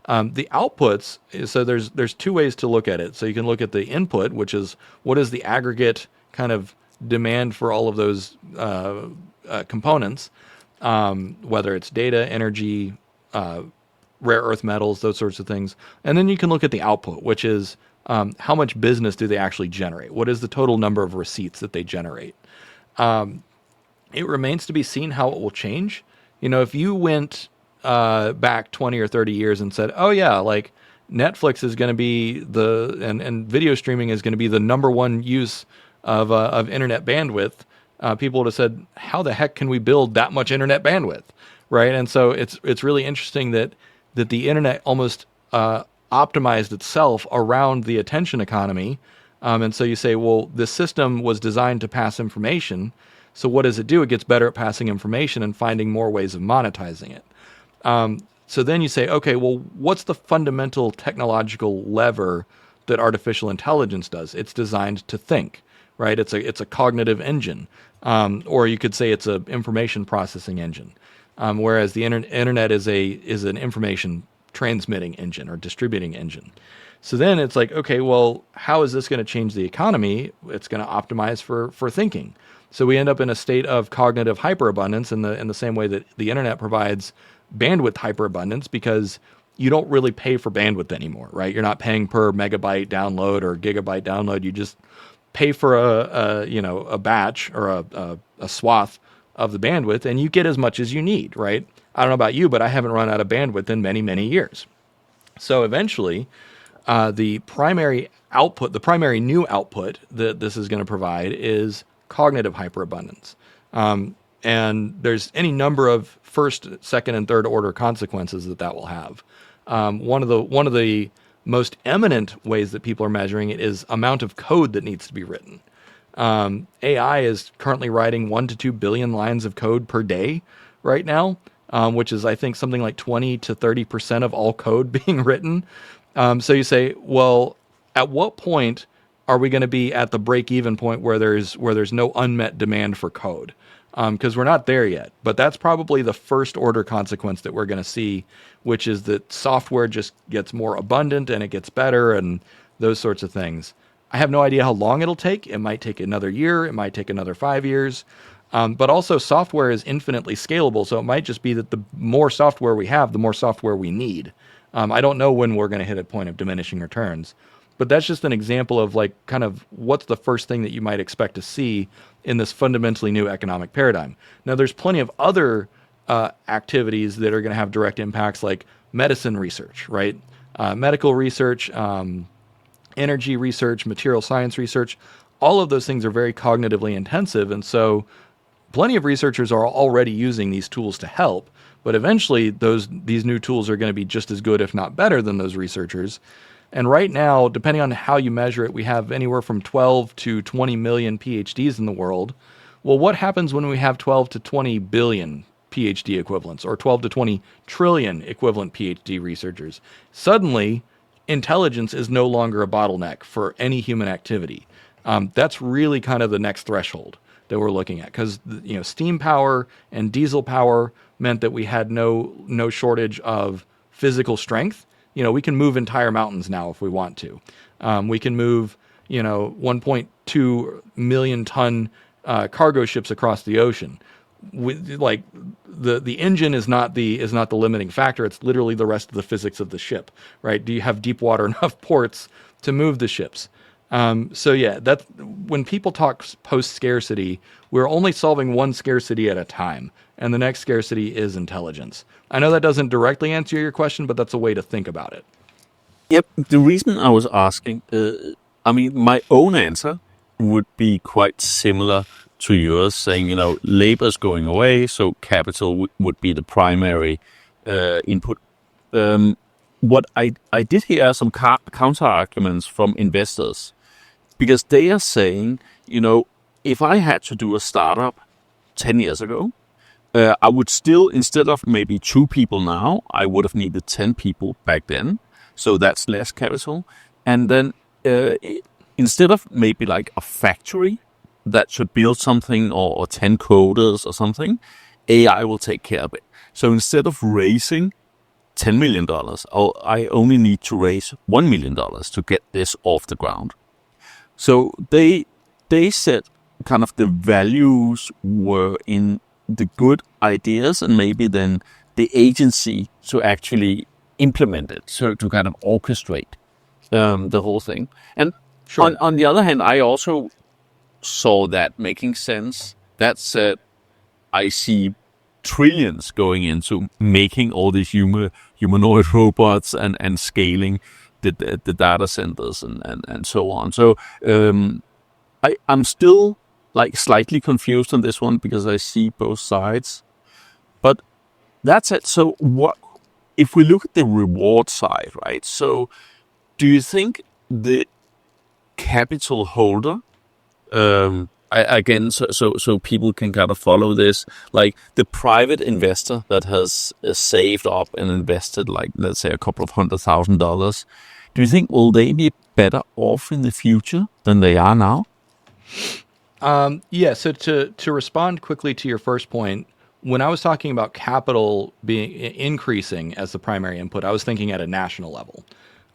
The outputs, so there's two ways to look at it. So you can look at the input, which is what is the aggregate kind of demand for all of those components, whether it's data, energy, rare earth metals, those sorts of things. And then you can look at the output, which is how much business do they actually generate? What is the total number of receipts that they generate? It remains to be seen how it will change. If you went back 20 or 30 years and said, oh yeah, like Netflix is going to be and video streaming is going to be the number one use of internet bandwidth, people would have said, how the heck can we build that much internet bandwidth? Right. And so it's really interesting that the internet almost optimized itself around the attention economy. And so you say, well, this system was designed to pass information. So what does it do? It gets better at passing information and finding more ways of monetizing it. So then you say, okay, well, what's the fundamental technological lever that artificial intelligence does? It's designed to think, right? It's a cognitive engine, or you could say it's an information processing engine. Whereas the internet is an information transmitting engine or distributing engine. So then it's like, okay, well, how is this going to change the economy? It's going to optimize for thinking. So we end up in a state of cognitive hyperabundance in the same way that the internet provides bandwidth hyperabundance, because you don't really pay for bandwidth anymore, right? You're not paying per megabyte download or gigabyte download. You just pay for a batch or a swath of the bandwidth, and you get as much as you need, right? I don't know about you, but I haven't run out of bandwidth in many, many years. So eventually, the primary new output that this is going to provide is cognitive hyperabundance. And there's any number of first, second, and third order consequences that will have. One of the most eminent ways that people are measuring it is amount of code that needs to be written. AI is currently writing 1 to 2 billion lines of code per day right now, which is, I think, something like 20 to 30% of all code being written. So you say, well, at what point are we going to be at the break-even point where there's no unmet demand for code? Because we're not there yet. But that's probably the first order consequence that we're going to see, which is that software just gets more abundant and it gets better and those sorts of things. I have no idea how long it'll take. It might take another year. It might take another 5 years. But also software is infinitely scalable. So it might just be that the more software we have, the more software we need. I don't know when we're going to hit a point of diminishing returns. But that's just an example of like kind of what's the first thing that you might expect to see in this fundamentally new economic paradigm. Now, there's plenty of other activities that are going to have direct impacts, like medicine research, right? Medical research, energy research, material science research. All of those things are very cognitively intensive. And so plenty of researchers are already using these tools to help. But eventually, these new tools are going to be just as good, if not better, than those researchers. And right now, depending on how you measure it, we have anywhere from 12 to 20 million PhDs in the world. Well, what happens when we have 12 to 20 billion PhD equivalents, or 12 to 20 trillion equivalent PhD researchers? Suddenly, intelligence is no longer a bottleneck for any human activity. That's really kind of the next threshold that we're looking at, because steam power and diesel power meant that we had no shortage of physical strength. We can move entire mountains now if we want to. We can move, 1.2 million ton cargo ships across the ocean. The engine is not the limiting factor. It's literally the rest of the physics of the ship, right? Do you have deep water enough ports to move the ships? So yeah, that's when people talk post scarcity, we're only solving one scarcity at a time, and the next scarcity is intelligence. I know that doesn't directly answer your question, but that's a way to think about it. Yep. The reason I was asking, my own answer would be quite similar to yours, saying, labor's going away, so capital would be the primary input. What I did hear some counter arguments from investors, because they are saying, if I had to do a startup 10 years ago, I would still, instead of maybe 2 people now, I would have needed 10 people back then. So that's less capital. And then instead of maybe like a factory, that should build something or 10 coders or something, AI will take care of it. So instead of raising $10 million, I only need to raise $1 million to get this off the ground. So they said kind of the values were in the good ideas and maybe then the agency to actually implement it, so to kind of orchestrate the whole thing. And Sure. on the other hand, I also saw that making sense. That said, I see trillions going into making all these humanoid robots and scaling the data centers and so on. So I'm still like slightly confused on this one because I see both sides. But that's it. So what if we look at the reward side, right? So do you think the capital holder, again, so people can kind of follow this, like the private investor that has saved up and invested, like let's say a couple of $100,000, do you think will they be better off in the future than they are now? Yeah. So to respond quickly to your first point, when I was talking about capital being increasing as the primary input, I was thinking at a national level.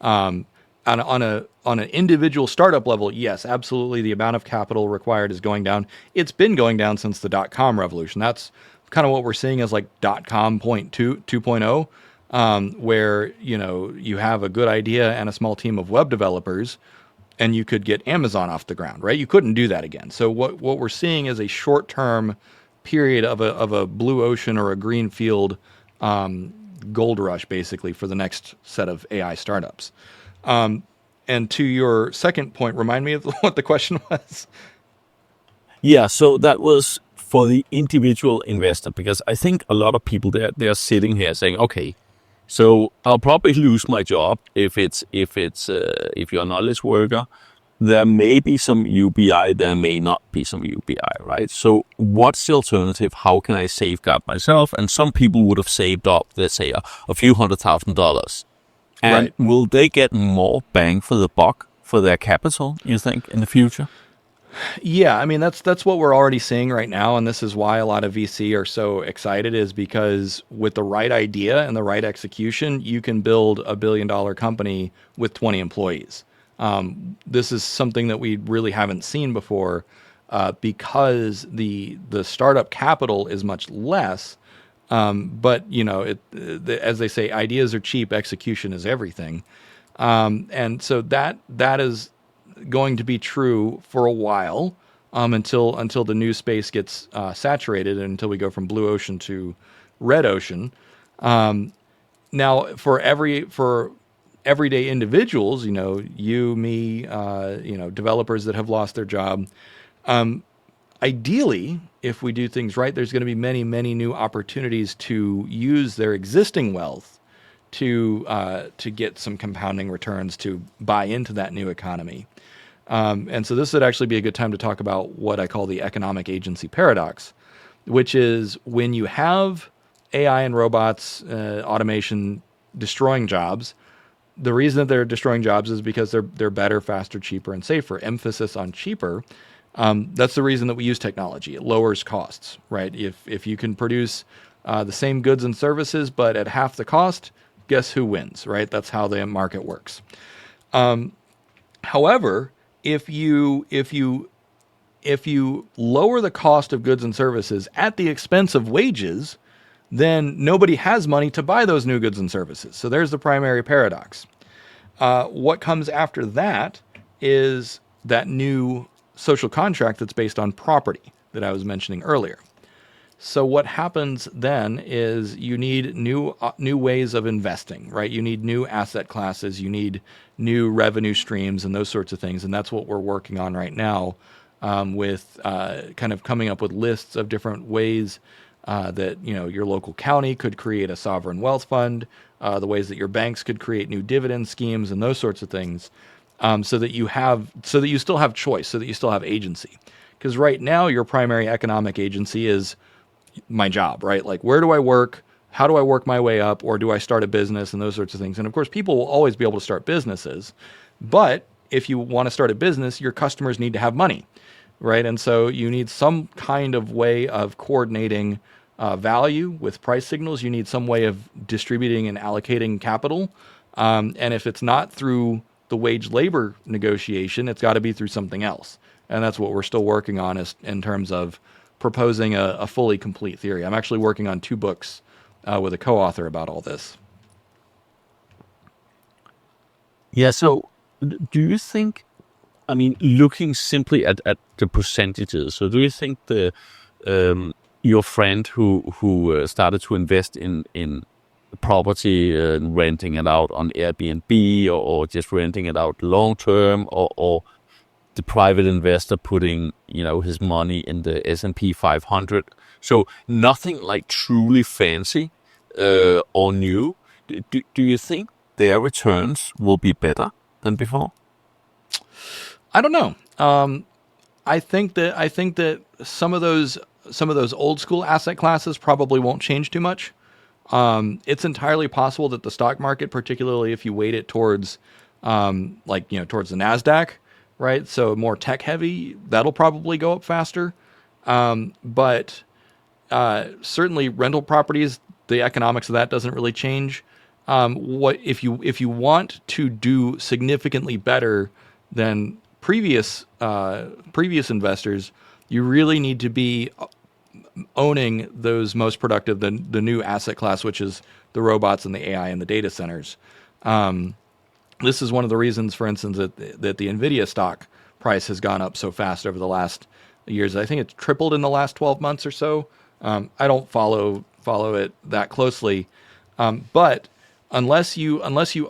On an individual startup level, yes, absolutely, the amount of capital required is going down. It's been going down since the dot-com revolution. That's kind of what we're seeing as like dot-com 2.0, where you have a good idea and a small team of web developers, and you could get Amazon off the ground, right? You couldn't do that again. So what we're seeing is a short-term period of a blue ocean or a green field gold rush, basically, for the next set of AI startups. And to your second point, remind me of what the question was. Yeah, so that was for the individual investor because I think a lot of people they're sitting here saying, okay, so I'll probably lose my job if you're a knowledge worker. There may be some UBI, there may not be some UBI, right? So what's the alternative? How can I safeguard myself? And some people would have saved up, let's say, a few $100,000. And Right. will they get more bang for the buck for their capital, you think, in the future? Yeah, I mean that's what we're already seeing right now, and this is why a lot of VC are so excited, is because with the right idea and the right execution, you can build a $1 billion company with 20 employees. This is something that we really haven't seen before, because the startup capital is much less. But as they say, ideas are cheap, execution is everything. And so that is going to be true for a while, until the new space gets saturated and until we go from blue ocean to red ocean. Now, for everyday individuals, you, me, developers that have lost their job, ideally, if we do things right, there's going to be many, many new opportunities to use their existing wealth to get some compounding returns to buy into that new economy. And so this would actually be a good time to talk about what I call the economic agency paradox, which is when you have AI and robots, automation destroying jobs. The reason that they're destroying jobs is because they're better, faster, cheaper, and safer. Emphasis on cheaper. That's the reason that we use technology. It lowers costs, right? If you can produce the same goods and services but at half the cost, guess who wins, right? That's how the market works. However, if you lower the cost of goods and services at the expense of wages, then nobody has money to buy those new goods and services. So there's the primary paradox. What comes after that is that new social contract that's based on property that I was mentioning earlier. So what happens then is you need new ways of investing, right? You need new asset classes, you need new revenue streams and those sorts of things. And that's what we're working on right now, with kind of coming up with lists of different ways that your local county could create a sovereign wealth fund, the ways that your banks could create new dividend schemes and those sorts of things, so that you still have choice, so that you still have agency. Because right now your primary economic agency is my job, right? Like, where do I work? How do I work my way up? Or do I start a business and those sorts of things? And of course, people will always be able to start businesses. But if you want to start a business, your customers need to have money. right? And so you need some kind of way of coordinating value with price signals. You need some way of distributing and allocating capital. And if it's not through the wage labor negotiation, it's got to be through something else. And that's what we're still working on is in terms of proposing a fully complete theory. I'm actually working on 2 books with a co-author about all this. Yeah. So, do you think? I mean, looking simply at the percentages. So, do you think your friend who started to invest in property and renting it out on Airbnb or just renting it out long term, or the private investor putting his money in the S&P 500, so nothing like truly fancy or new, do you think their returns will be better than before? I don't know. I think that some of those old school asset classes probably won't change too much. It's entirely possible that the stock market, particularly if you weight it towards, towards the Nasdaq, right? So more tech heavy, that'll probably go up faster. But certainly rental properties, the economics of that doesn't really change. What if you want to do significantly better than previous investors, you really need to be owning those most productive, the new asset class, which is the robots and the AI and the data centers. This is one of the reasons, for instance, that the Nvidia stock price has gone up so fast over the last years. I think it's tripled in the last 12 months or so. I don't follow it that closely, but unless you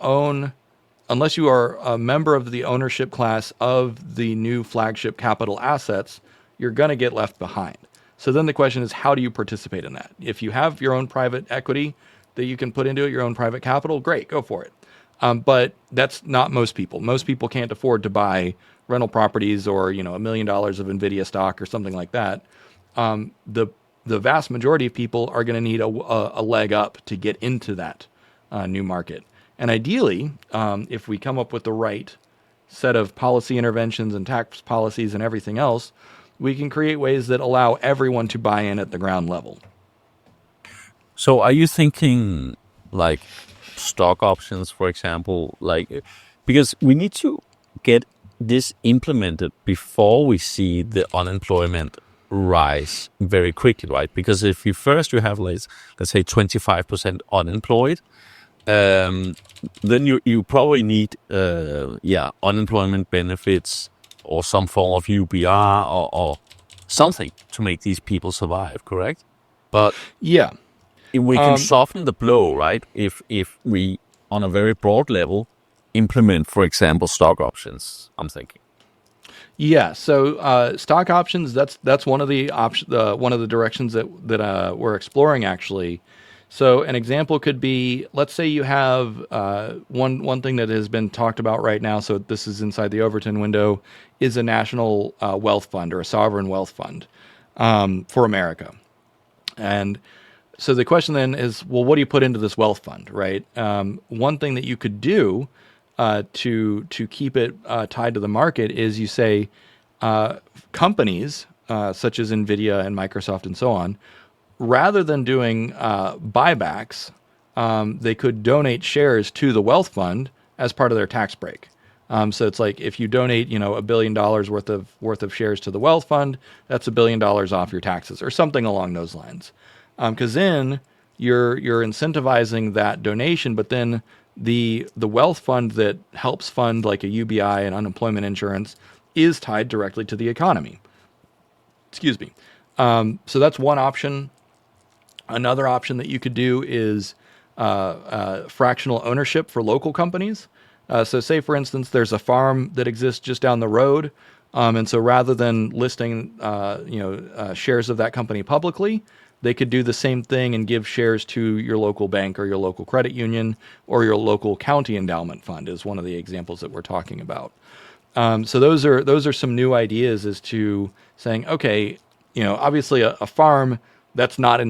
are a member of the ownership class of the new flagship capital assets, you're going to get left behind. So then the question is, how do you participate in that? If you have your own private equity that you can put into it, your own private capital, great, go for it. But that's not most people. Most people can't afford to buy rental properties or $1 million of Nvidia stock or something like that. The vast majority of people are going to need a leg up to get into that new market. And ideally, if we come up with the right set of policy interventions and tax policies and everything else, we can create ways that allow everyone to buy in at the ground level. So are you thinking like stock options, for example, because we need to get this implemented before we see the unemployment rise very quickly, right? Because if you have, let's say 25% unemployed, then you probably need unemployment benefits or some form of UBR or something to make these people survive, correct? But Yeah. if we can soften the blow, right? If we, on a very broad level, implement, for example, stock options, I'm thinking. Yeah. So stock options, that's one of the one of the directions that we're exploring actually. So an example could be, let's say you have one thing that has been talked about right now. So this is inside the Overton window, is a national wealth fund or a sovereign wealth fund for America. And so the question then is, well, what do you put into this wealth fund, right? One thing that you could do to keep it tied to the market is you say companies such as Nvidia and Microsoft and so on, rather than doing buybacks, they could donate shares to the wealth fund as part of their tax break. So it's like if you donate, $1 billion worth of shares to the wealth fund, that's $1 billion off your taxes or something along those lines. Because then you're incentivizing that donation, but then the wealth fund that helps fund like a UBI and unemployment insurance is tied directly to the economy. Excuse me. So that's one option. Another option that you could do is fractional ownership for local companies. So say, for instance, there's a farm that exists just down the road. And so rather than listing shares of that company publicly, they could do the same thing and give shares to your local bank or your local credit union or your local county endowment fund is one of the examples that we're talking about. So those are some new ideas as to saying, okay, obviously a farm, that's not a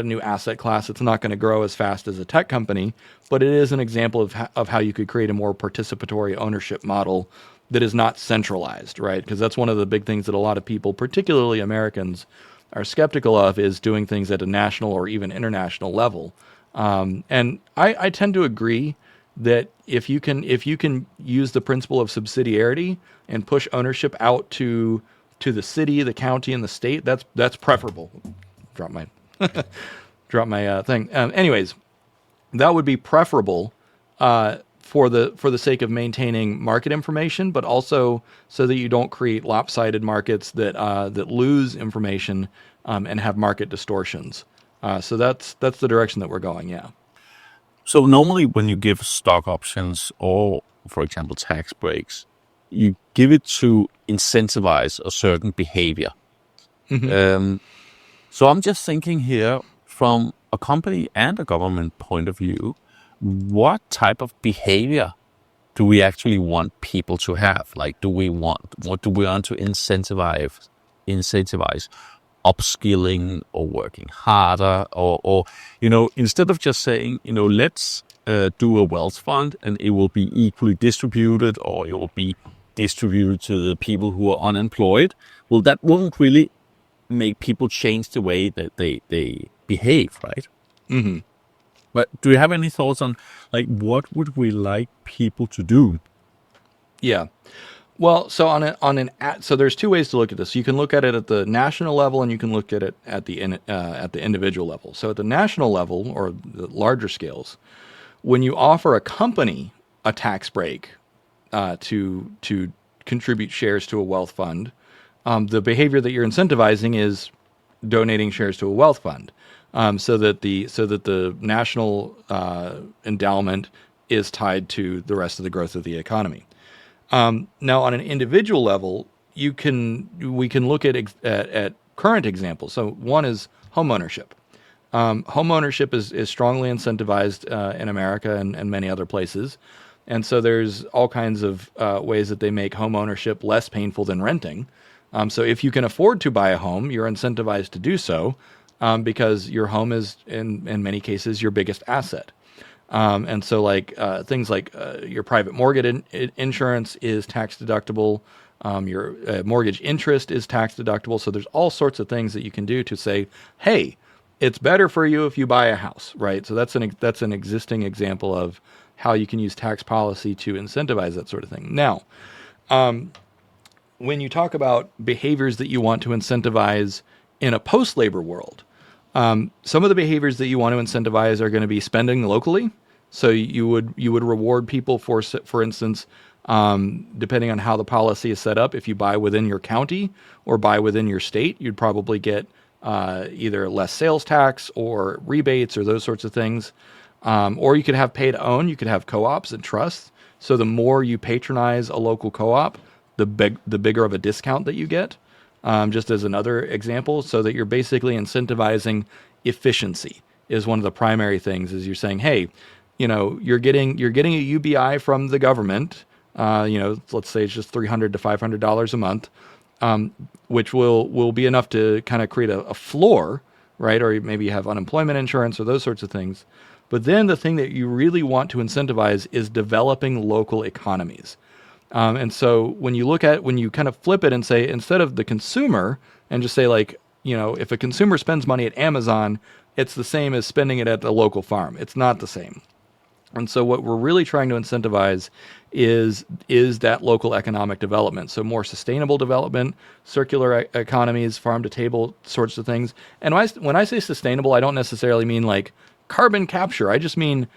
new asset class. It's not going to grow as fast as a tech company, but it is an example of how you could create a more participatory ownership model that is not centralized, right? Because that's one of the big things that a lot of people, particularly Americans, are skeptical of, is doing things at a national or even international level. And I tend to agree that if you can use the principle of subsidiarity and push ownership out to the city, the county, and the state, that's preferable. Drop my thing. Anyways, that would be preferable for the sake of maintaining market information, but also so that you don't create lopsided markets that lose information and have market distortions. So that's the direction that we're going. Yeah. So normally when you give stock options or, for example, tax breaks, you give it to incentivize a certain behavior. So I'm just thinking here from a company and a government point of view, what type of behavior do we actually want people to have? Like, what do we want to incentivize upskilling or working harder or instead of just saying, let's do a wealth fund and it will be equally distributed or it will be distributed to the people who are unemployed. Well, that won't really make people change the way that they behave, right? Mm-hmm. But do you have any thoughts on like what would we like people to do? Yeah. Well, so so there's two ways to look at this. You can look at it at the national level, and you can look at it at the individual level. So at the national level or the larger scales, when you offer a company a tax break to contribute shares to a wealth fund, the behavior that you're incentivizing is donating shares to a wealth fund, so that the national endowment is tied to the rest of the growth of the economy. Now, on an individual level, we can look at current examples. So one is homeownership. Homeownership is strongly incentivized in America and many other places. And so there's all kinds of ways that they make homeownership less painful than renting. So if you can afford to buy a home, you're incentivized to do so because your home is, in many cases, your biggest asset. And so things like your private mortgage insurance is tax deductible. Your mortgage interest is tax deductible. So there's all sorts of things that you can do to say, hey, it's better for you if you buy a house, right? So that's an existing example of how you can use tax policy to incentivize that sort of thing. Now, when you talk about behaviors that you want to incentivize in a post-labor world, some of the behaviors that you want to incentivize are going to be spending locally. So you would reward people for instance, depending on how the policy is set up. If you buy within your county or buy within your state, you'd probably get either less sales tax or rebates or those sorts of things. Or you could have pay to own. You could have co-ops and trusts. So the more you patronize a local co-op, the bigger of a discount that you get. Just as another example, so that you're basically incentivizing efficiency is one of the primary things. Is you're saying, hey, you're getting a UBI from the government. Let's say it's just $300 to $500 a month, which will be enough to kind of create a floor, right? Or maybe you have unemployment insurance or those sorts of things. But then the thing that you really want to incentivize is developing local economies. And so when you kind of flip it and say, instead of the consumer and just say if a consumer spends money at Amazon, it's the same as spending it at the local farm. It's not the same. And so what we're really trying to incentivize is that local economic development. So more sustainable development, circular economies, farm to table sorts of things. And when I say sustainable, I don't necessarily mean like carbon capture. I just mean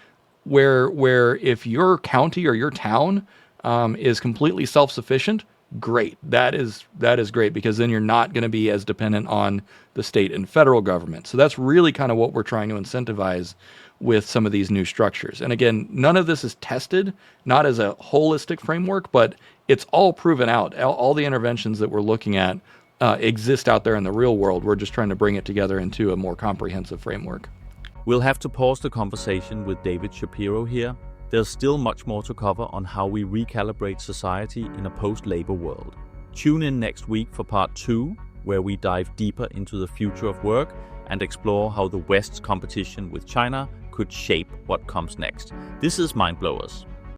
where if your county or your town is completely self-sufficient, great. That is great, because then you're not going to be as dependent on the state and federal government. So that's really kind of what we're trying to incentivize with some of these new structures. And again, none of this is tested, not as a holistic framework, but it's all proven out. All the interventions that we're looking at exist out there in the real world. We're just trying to bring it together into a more comprehensive framework. We'll have to pause the conversation with David Shapiro here. There's still much more to cover on how we recalibrate society in a post-labor world. Tune in next week for part 2, where we dive deeper into the future of work and explore how the West's competition with China could shape what comes next. This is Mindblowers.